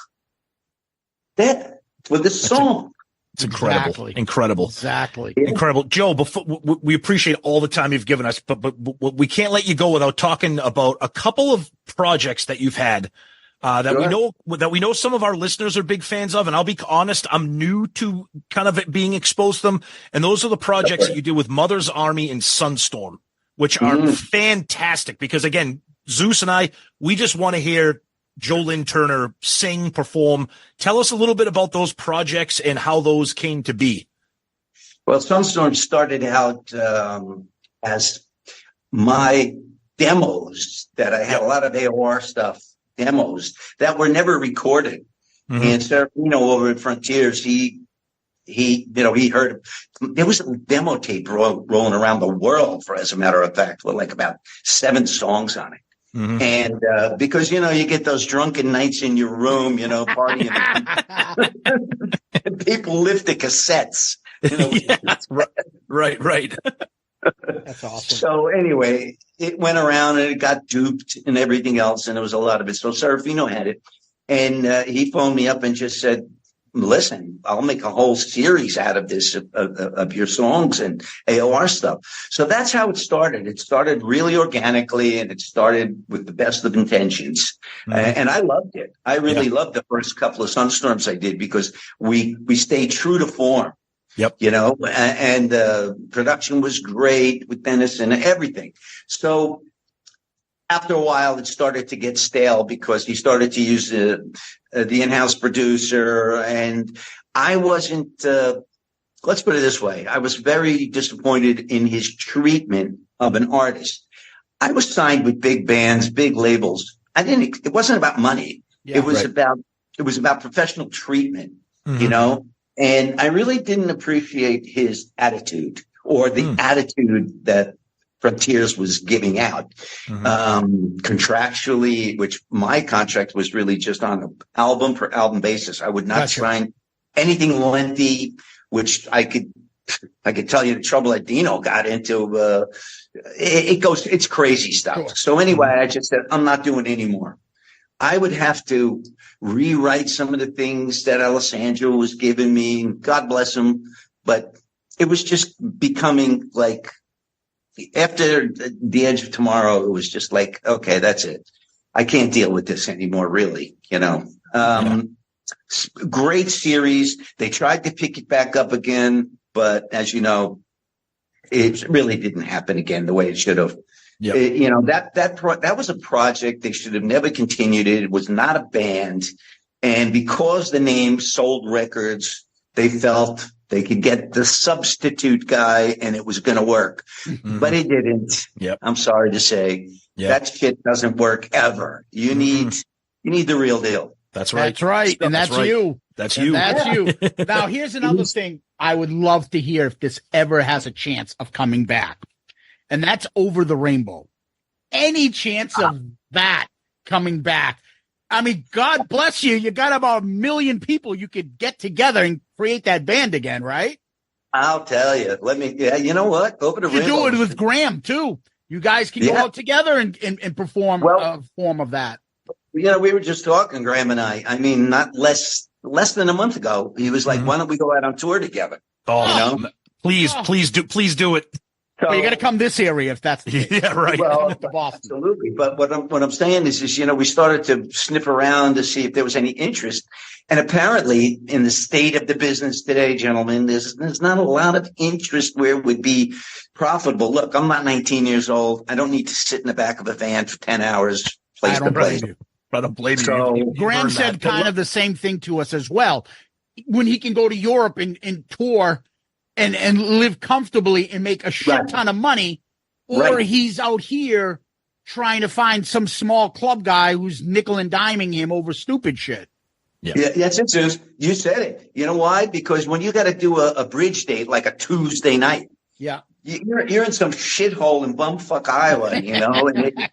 That for the song. It's incredible. Exactly. Incredible. Exactly. Incredible. Joe, before we appreciate all the time you've given us, but we can't let you go without talking about a couple of projects that you've had that we know some of our listeners are big fans of. And I'll be honest, I'm new to kind of it being exposed to them. And those are the projects that you do with Mother's Army and Sunstorm, which are fantastic because again, Zeus and we just want to hear Lynn Turner sing, perform. Tell us a little bit about those projects and how those came to be. Well, Sunstorm started out as my demos that I had a lot of AOR stuff, demos that were never recorded. And Serafino over at Frontiers, he heard there was a demo tape rolling around the world as a matter of fact, with like about 7 songs on it. And because you get those drunken nights in your room, partying, and people lift the cassettes. Right. That's awesome. So anyway, it went around and it got duped and everything else, and there was a lot of it. So Serafino had it, and he phoned me up and just said, listen, I'll make a whole series out of this, of your songs and AOR stuff. So that's how it started. It started really organically and it started with the best of intentions. And I loved it. I really loved the first couple of Sunstorms I did because we stayed true to form. Yep. And production was great with Dennis and everything. So after a while, it started to get stale because he started to use the in-house producer. And I wasn't, let's put it this way. I was very disappointed in his treatment of an artist. I was signed with big bands, big labels. It wasn't about money. Yeah, it was about professional treatment, and I really didn't appreciate his attitude or the attitude that Frontiers was giving out contractually, which my contract was really just on an album per album basis. I would not sign anything lengthy, which I could tell you the trouble that Dino got into. It's crazy stuff. Sure. So anyway, I just said, I'm not doing any more. I would have to rewrite some of the things that Alessandro was giving me. God bless him. But it was just becoming like, after The Edge of Tomorrow, it was just like, okay, that's it. I can't deal with this anymore, really, Great series. They tried to pick it back up again, but as you know, it really didn't happen again the way it should have. Yep. That was a project. They should have never continued it. It was not a band. And because the name sold records, they felt they could get the substitute guy and it was going to work, but it didn't. Yep. I'm sorry to say that shit doesn't work ever. You need the real deal. That's right. That's right. And that's right. you. That's you. That's you. Now, here's another thing I would love to hear if this ever has a chance of coming back. And that's Over the Rainbow. Any chance of that coming back? I mean, God bless you. You got about 1 million people you could get together and create that band again, right? I'll tell you. You know what? Over to You do it Rainbow. with Graham too. You guys can go out together and perform a form of that. We were just talking, Graham and I. I mean, not less than a month ago. He was like, "Why don't we go out on tour together?" Please do it. So you got to come this area if that's the case. Yeah, right. Well, absolutely. But what I'm saying is, we started to sniff around to see if there was any interest, and apparently, in the state of the business today, gentlemen, there's not a lot of interest where it would be profitable. Look, I'm not 19 years old. I don't need to sit in the back of a van for 10 hours. I don't blame you. I don't blame you. Graham said kind of the same thing to us as well. When he can go to Europe and tour and live comfortably and make a shit ton of money, or he's out here trying to find some small club guy who's nickel and diming him over stupid shit. Yeah, that's it, Zeus. You said it. You know why? Because when you got to do a bridge date like a Tuesday night, you're in some shithole in bumfuck Iowa, and all they can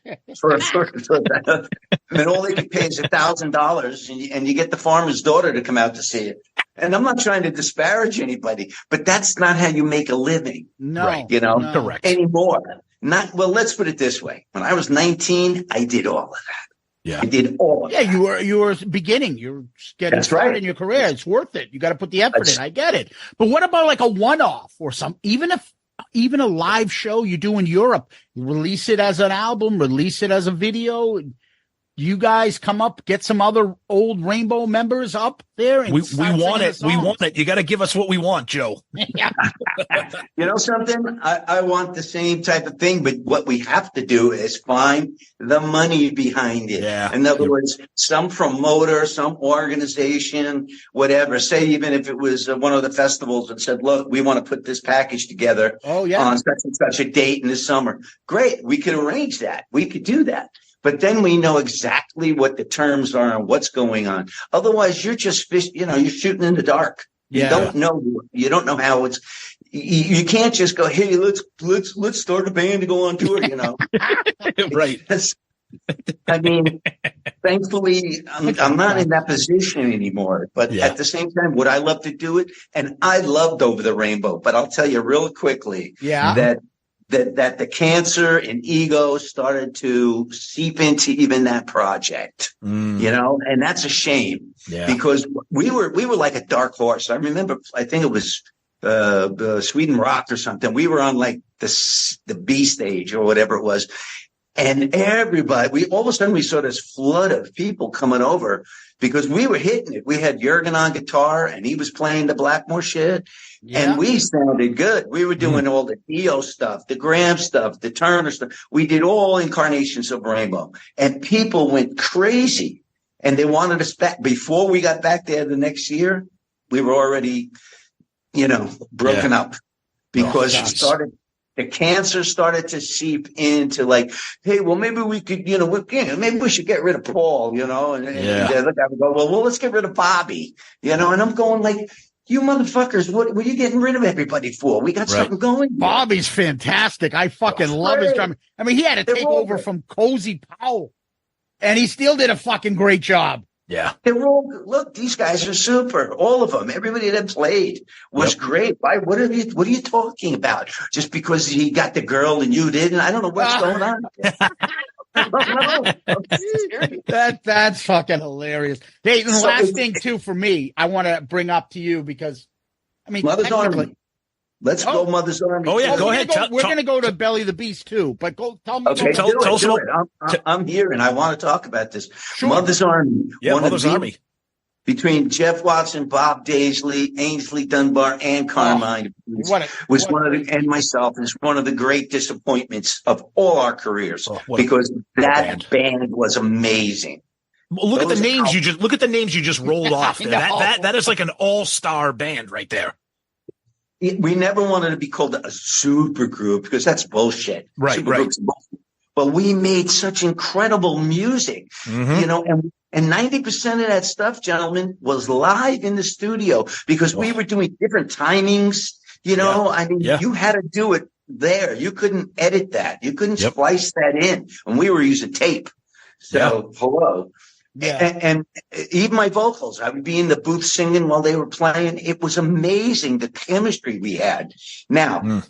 pay is $1,000, and you get the farmer's daughter to come out to see it. And I'm not trying to disparage anybody, but that's not how you make a living. No, correct anymore. Let's put it this way. When I was 19, I did all of that. Yeah, I did all of that. You were beginning. You're getting started in your career. It's worth it. You got to put the effort in. I get it. But what about like a one-off or even a live show you do in Europe? You release it as an album, release it as a video. You guys come up, get some other old Rainbow members up there. And we want it. We want it. You got to give us what we want, Joe. Yeah. You know something? I want the same type of thing, but what we have to do is find the money behind it. Yeah. In other words, some promoter, some organization, whatever. Say even if it was one of the festivals and said, "Look, we want to put this package together on such and such a date in the summer." Great, we could arrange that. We could do that. But then we know exactly what the terms are and what's going on. Otherwise, you're just you're shooting in the dark. Yeah. You don't know how it's. You can't just go, "Hey, let's start a band to go on tour." Right. I mean, thankfully, I'm not in that position anymore. But at the same time, would I love to do it? And I loved Over the Rainbow. But I'll tell you real quickly that the cancer and ego started to seep into even that project, and that's a shame because we were like a dark horse. I remember, I think it was Sweden Rock or something. We were on like the B stage or whatever it was. And everybody, all of a sudden we saw this flood of people coming over because we were hitting it. We had Jurgen on guitar and he was playing the Blackmore shit. Yeah. And we sounded good. We were doing all the Dio stuff, the Graham stuff, the Turner stuff. We did all incarnations of Rainbow. And people went crazy. And they wanted us back. Before we got back there the next year, we were already, broken up because the cancer started to seep into like, hey, well, maybe we could, maybe we should get rid of Paul, and they look at me and go, well, let's get rid of Bobby, and I'm going like, you motherfuckers, what were you getting rid of everybody for? We got something going. Bobby's fantastic. I fucking love his drumming. I mean, he had to take over from Cozy Powell, and he still did a fucking great job. Yeah. Look, these guys are super. All of them. Everybody that played was great. Why? What are you talking about? Just because he got the girl and you didn't? I don't know what's going on. That's fucking hilarious. Hey, the last thing too for me, I want to bring up to you because, I mean, Mother's Army. Let's go, Mother's Army. Oh yeah, go ahead. We're going to go to Belly the Beast too, but go tell me. Okay, tell us about it. I'm here and I want to talk about this. Sure. Mother's Army. Yeah, Mother's Army. Between Jeff Watson, Bob Daisley, Ainsley Dunbar, and Carmine and myself is one of the great disappointments of all our careers because that band was amazing. Well, look at the names you just rolled off. That is like an all-star band right there. We never wanted to be called a super group because that's bullshit. Right. Bullshit. But we made such incredible music, and 90% of that stuff, gentlemen, was live in the studio because we were doing different timings. You had to do it there. You couldn't edit that. You couldn't splice that in. And we were using tape. So, hello. And even my vocals, I would be in the booth singing while they were playing. It was amazing, the chemistry we had. Now,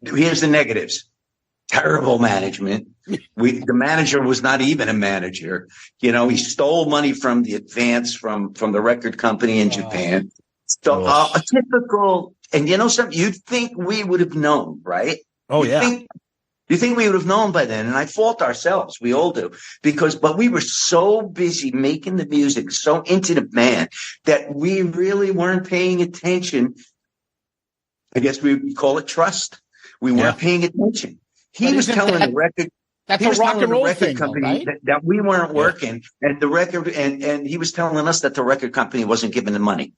here's the negatives. Terrible management. The manager was not even a manager. He stole money from the advance from the record company in Japan. So a typical, and something, you'd think we would have known, right? Oh, You think we would have known by then, and I fault ourselves. We all do, but we were so busy making the music, so into the band, that we really weren't paying attention. I guess we call it trust. We weren't paying attention. He was telling the record. That's a rock and roll thing, company right? that we weren't working, and the record, and he was telling us that the record company wasn't giving the money.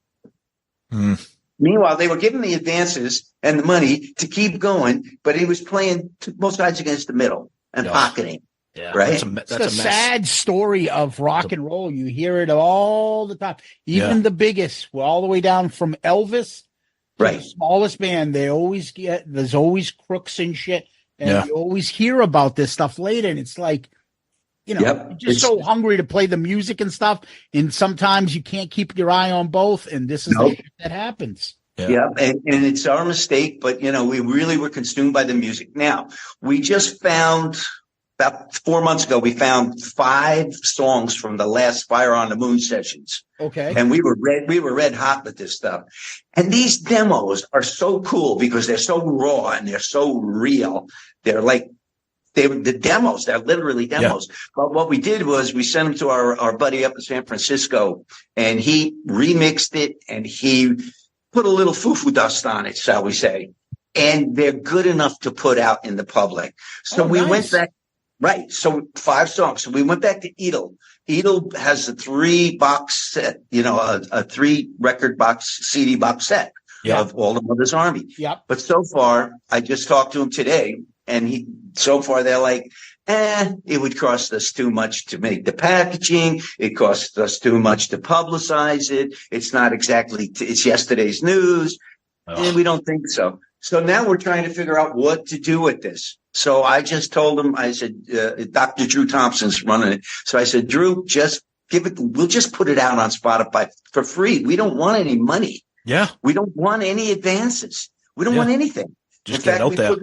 Meanwhile, they were giving the advances and the money to keep going, but he was playing both sides against the middle and pocketing. Yeah, right? It's a sad story of rock and roll. You hear it all the time. Even the biggest, all the way down from Elvis to the smallest band, there's always crooks and shit. And you always hear about this stuff later. And it's like, you're just so hungry to play the music and stuff. And sometimes you can't keep your eye on both. And this is the shit that happens. Yeah. And it's our mistake, but we really were consumed by the music. Now, we just found about 4 months ago, we found 5 songs from the last Fire on the Moon sessions. Okay. And we were red hot with this stuff. And these demos are so cool because they're so raw and they're so real. They're like, they were the demos. They're literally demos. Yeah. But what we did was we sent them to our buddy up in San Francisco, and he remixed it and he put a little foo-foo dust on it, shall we say. And they're good enough to put out in the public. So we went back. Right. So 5 songs. So we went back to Edel. Edel has a 3-box set, a 3-record box, CD box set of all the Mother's Army. Yep. But so far, I just talked to him today, and so far they're like, it would cost us too much to make the packaging. It costs us too much to publicize it. It's not exactly, it's yesterday's news. And we don't think so. So now we're trying to figure out what to do with this. So I just told him, I said, Dr. Drew Thompson's running it. So I said, Drew, just we'll just put it out on Spotify for free. We don't want any money. Yeah. We don't want any advances. We don't want anything. Just in fact,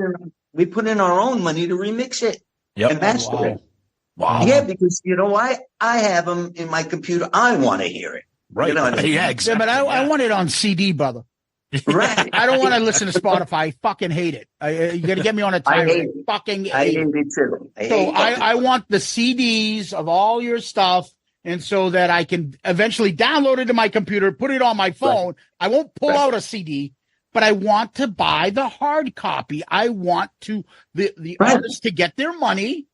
we put in our own money to remix it and master it. Wow. Yeah, because you know why? I have them in my computer. I want to hear it. Right. Yeah, exactly. Yeah, but I want it on CD, brother. Right. I don't want to listen to Spotify. I fucking hate it. You got to get me on a tirade. I hate it too. I want the CDs of all your stuff, and so that I can eventually download it to my computer, put it on my phone. Right. I won't pull out a CD, but I want to buy the hard copy. I want the artists to get their money,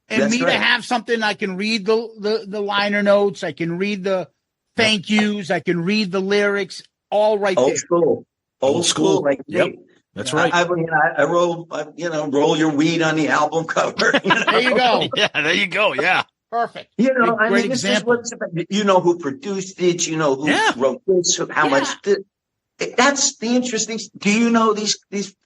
and to have something I can read the liner notes. I can read the thank yous. I can read the lyrics. All right, old school, like that's right. I roll your weed on the album cover. There you go. Yeah, there you go. Yeah, perfect. This is what's who produced it. Who wrote this. How much? That's the interesting. Do you know these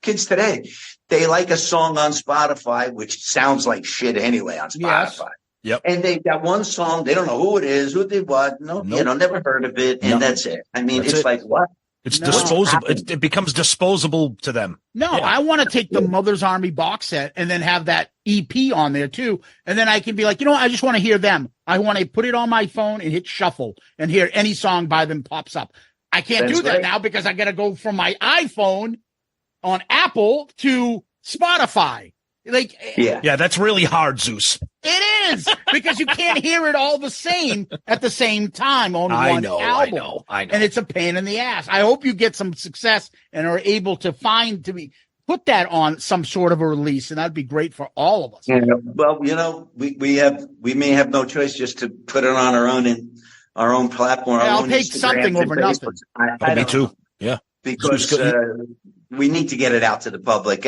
kids today? They like a song on Spotify, which sounds like shit anyway on Spotify. Yes. Yep. And they've got one song. They don't know who it is, who did what. Never heard of it. And that's it. I mean, it's like, what? It's disposable. It becomes disposable to them. No, I want to take the Mother's Army box set and then have that EP on there too. And then I can be like, I just want to hear them. I want to put it on my phone and hit shuffle and hear any song by them pops up. I can't do that now because I got to go from my iPhone on Apple to Spotify. That's really hard, Zeus. It is, because you can't hear it all the same at the same time on one album. I know. And it's a pain in the ass. I hope you get some success and are able to put that on some sort of a release, and that'd be great for all of us. Yeah, well, we may have no choice just to put it on our own platform. I'll take something over nothing. Me too. Yeah, because we need to get it out to the public,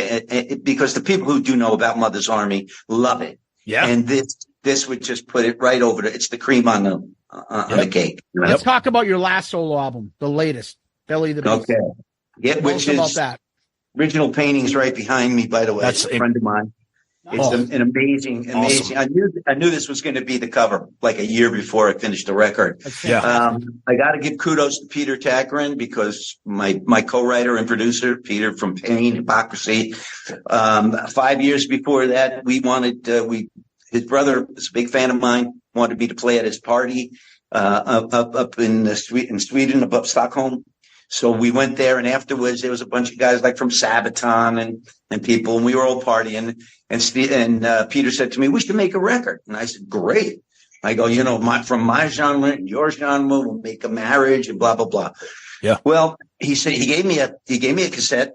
because the people who do know about Mother's Army love it. Yeah. And this would just put it right over it's the cream on the cake. Let's talk about your last solo album, the latest, Belly the Beast. Okay. Yeah, which is about that. Original Paintings right behind me, by the way. That's a friend of mine. It's an amazing. Awesome. I knew this was going to be the cover like a year before I finished the record. Yeah. I got to give kudos to Peter Takarin because my co-writer and producer, Peter from Pain, Hypocrisy. 5 years before that, his brother is a big fan of mine, wanted me to play at his party, up in Sweden, above Stockholm. So we went there, and afterwards there was a bunch of guys like from Sabaton and people, and we were all partying. And Peter said to me, "We should make a record." And I said, "Great." I go, from my genre and your genre, we'll make a marriage and blah blah blah. Yeah. Well, he said he gave me a cassette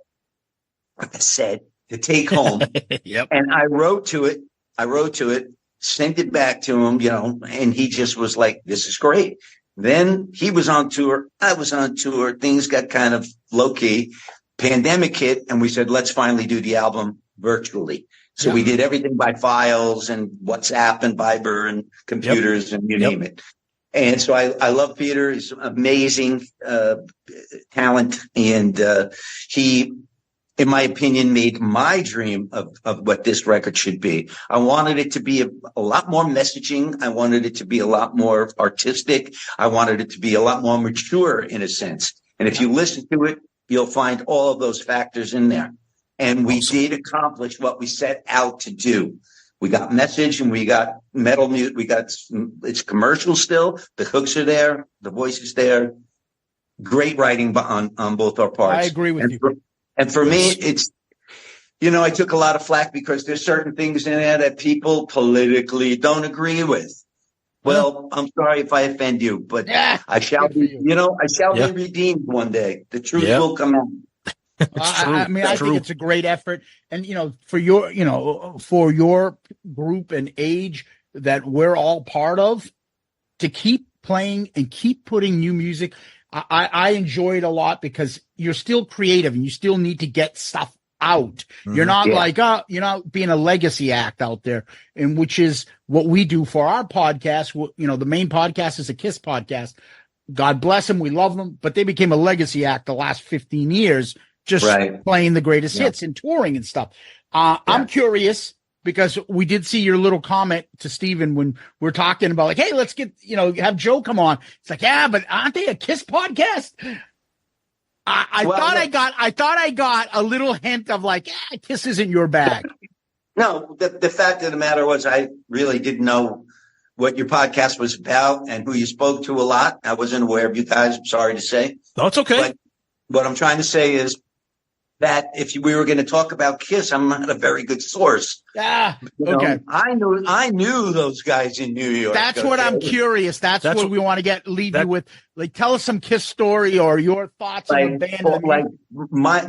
to take home. Yep. And I wrote to it, sent it back to him, and he just was like, "This is great." Then he was on tour. I was on tour. Things got kind of low key. Pandemic hit, and we said, let's finally do the album virtually. So we did everything by files and WhatsApp and Viber and computers and you name it. And so I love Peter. He's amazing talent. And he, in my opinion, made my dream of what this record should be. I wanted it to be a lot more messaging. I wanted it to be a lot more artistic. I wanted it to be a lot more mature in a sense. And if you listen to it, you'll find all of those factors in there. And we did accomplish what we set out to do. We got message and we got metal music. It's commercial still. The hooks are there. The voice is there. Great writing on both our parts. I agree with you. And for me, it's, I took a lot of flack because there's certain things in there that people politically don't agree with. Well, I'm sorry if I offend you, but I shall be, be redeemed one day. The truth will come out. I think it's a great effort. And, for your group and age that we're all part of, to keep playing and keep putting new music. I enjoy it a lot because you're still creative and you still need to get stuff out. You're not you're not being a legacy act out there, and which is what we do for our podcast. The main podcast is a Kiss podcast. God bless them. We love them, but they became a legacy act the last 15 years, just playing the greatest hits and touring and stuff. I'm curious because we did see your little comment to Steven when we're talking about like, hey, let's get, have Joe come on. It's like, yeah, but aren't they a Kiss podcast? I thought I got a little hint of like, Kiss isn't your bag. No, the fact of the matter was I really didn't know what your podcast was about and who you spoke to a lot. I wasn't aware of you guys. I'm sorry to say. No, it's okay. But what I'm trying to say is that if we were going to talk about Kiss, I'm not a very good source. Okay. I knew those guys in New York. That's what I'm curious. That's what we want to leave you with. Like, tell us some Kiss story or your thoughts on the band. Like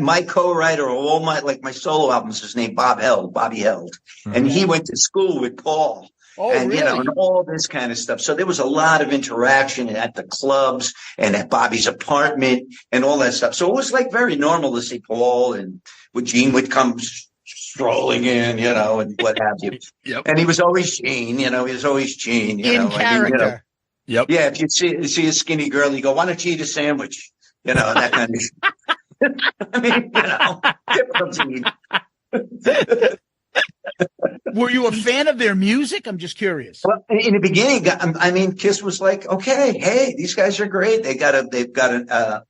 my co-writer of all my solo albums is named Bobby Held, and he went to school with Paul. Oh, and, really? And all this kind of stuff. So there was a lot of interaction at the clubs and at Bobby's apartment and all that stuff. So it was like very normal to see Paul and when Gene would come strolling in, and what have you. And he was always Gene, he was always Gene. In character. Yeah, if you see a skinny girl, you go, why don't you eat a sandwich? That kind of shit. I mean, typical Gene. Were you a fan of their music? I'm just curious. Well, in the beginning, Kiss was like, okay, hey, these guys are great. They've got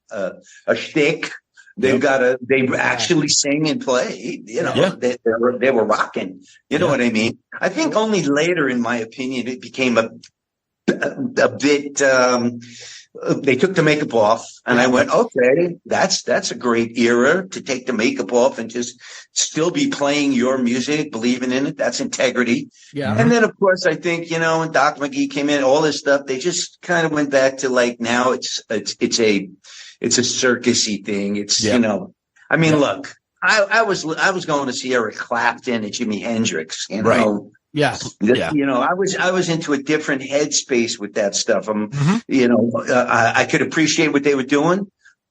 a shtick. They actually sing and play. They were rocking. You know what I mean? I think only later, in my opinion, it became a bit. They took the makeup off, and I went, okay, that's a great era to take the makeup off and just still be playing your music, believing in it. That's integrity. Yeah. And then, of course, I think, when Doc McGee came in, all this stuff, they just kind of went back to like, now it's a circusy thing. It's, look, I was going to see Eric Clapton and Jimi Hendrix, Right. Yes. I was into a different headspace with that stuff. I could appreciate what they were doing.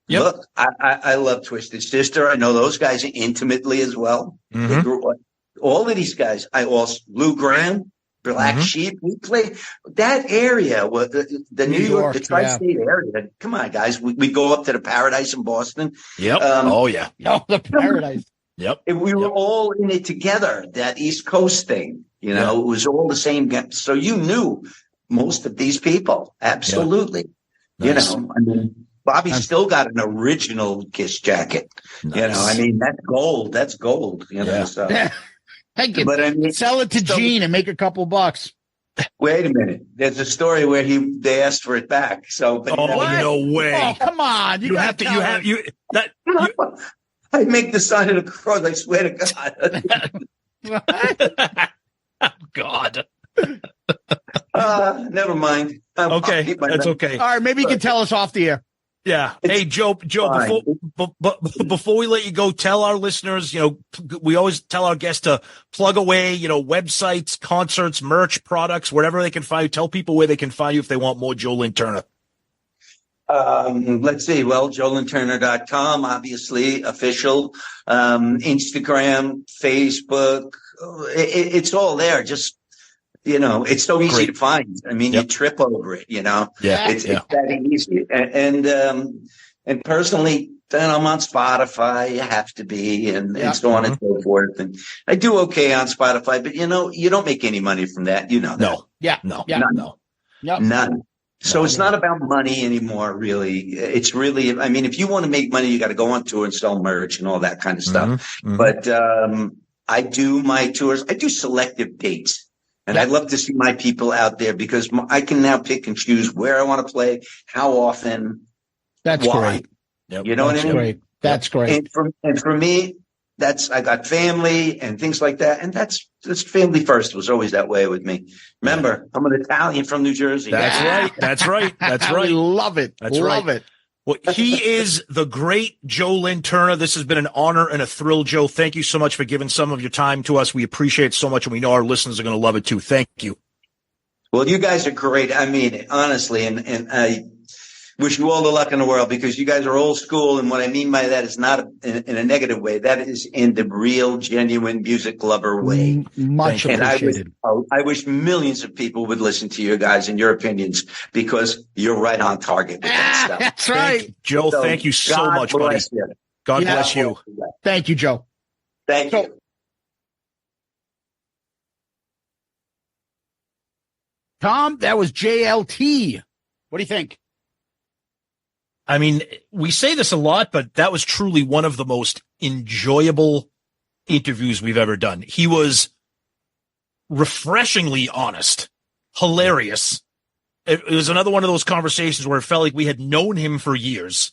Yep. Look, I love Twisted Sister. I know those guys intimately as well. All of these guys, Lou Gramm, Black Sheep. We play that area, the New York, the tri-state area. Come on, guys. We go up to the Paradise in Boston. Yep. The Paradise. Yep. We were all in it together, that East Coast thing. You know, it was all the same. So you knew most of these people. Absolutely. Yeah. Nice. You know, I mean, Bobby's still got an original Kiss jacket. Nice. You know, I mean, that's gold. That's gold. You know, so. But I mean, sell it to Gene and make a couple bucks. Wait a minute. There's a story where they asked for it back. So, but no way. Oh, come on. I make the sign of the cross. I swear to God. Oh, God. Never mind. Okay. That's okay. All right. Maybe you can tell us off the air. Yeah. Hey, Joe, before we let you go, tell our listeners, you know, we always tell our guests to plug away, you know, websites, concerts, merch, products, wherever they can find you. Tell people where they can find you if they want more Joe Lynn Turner. Let's see. Well, JoeLynnTurner.com, obviously official, Instagram, Facebook. It's all there. Just, you know, it's so easy to find. I mean, you trip over it, you know, it's that easy. And personally, then I'm on Spotify. You have to be, and so on and so forth. And I do okay on Spotify, but you know, you don't make any money from that. You know that. None. So it's not about money anymore, really. It's really, I mean, if you want to make money, you got to go on tour and sell merch and all that kind of stuff. But I do my tours. I do selective dates. And I'd love to see my people out there because I can now pick and choose where I want to play, how often. That's great. You know what I mean? Great. That's great. And for me, I got family and things like that. And that's family first. It was always that way with me. Remember, I'm an Italian from New Jersey. That's right. That's right. That's right. Love it. Love it. Well, he is the great Joe Lynn Turner. This has been an honor and a thrill, Joe. Thank you so much for giving some of your time to us. We appreciate it so much, and we know our listeners are going to love it too. Thank you. Well, you guys are great. I mean, honestly, and I wish you all the luck in the world because you guys are old school. And what I mean by that is not in a negative way. That is in the real, genuine music lover way. Much appreciated. And I wish millions of people would listen to you guys and your opinions because you're right on target with that stuff. That's right. Joe, thank you so much, buddy. God bless you. Thank you, Joe. Thank you. Tom, that was JLT. What do you think? I mean, we say this a lot, but that was truly one of the most enjoyable interviews we've ever done. He was refreshingly honest, hilarious. It was another one of those conversations where it felt like we had known him for years.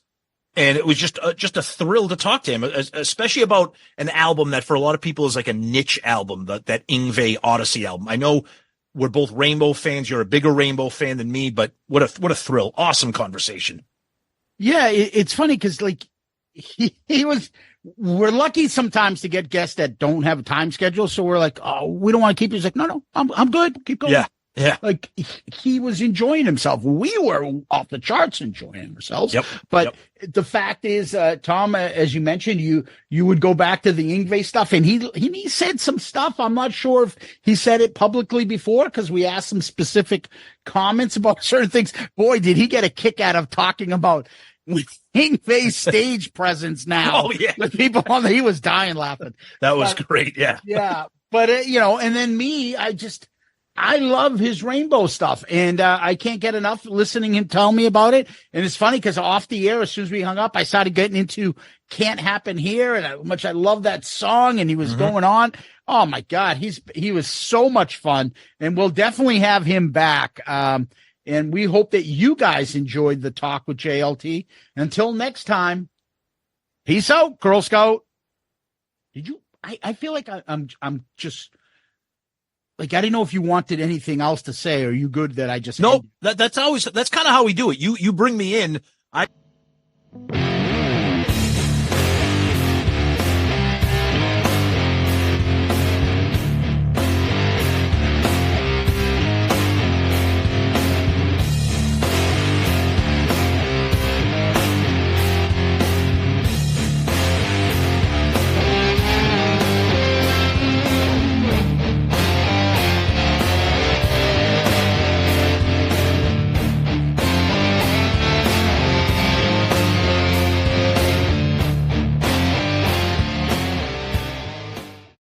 And it was just a thrill to talk to him, especially about an album that for a lot of people is like a niche album, that Yngwie Odyssey album. I know we're both Rainbow fans. You're a bigger Rainbow fan than me, but what a thrill. Awesome conversation. Yeah, it's funny because like we're lucky sometimes to get guests that don't have a time schedule. So we're like, oh, we don't want to keep you. He's like, no, I'm good. Keep going. Yeah. Like he was enjoying himself. We were off the charts enjoying ourselves. But the fact is, Tom, as you mentioned, you would go back to the Yngwie stuff and he said some stuff. I'm not sure if he said it publicly before because we asked some specific comments about certain things. Boy, did he get a kick out of talking about Yngwie's stage presence now. Oh, yeah. With people on he was dying laughing. That was great. Yeah. Yeah. But, and then me, I love his Rainbow stuff, and I can't get enough listening him tell me about it. And it's funny because off the air, as soon as we hung up, I started getting into Can't Happen Here and how much I love that song, and he was going on. Oh, my God, he was so much fun, and we'll definitely have him back. And we hope that you guys enjoyed the talk with JLT. Until next time, peace out, Girl Scout. Did you? I feel like I'm just... Like, I didn't know if you wanted anything else to say. Or are you good that I just... No, that's kind of how we do it. You bring me in.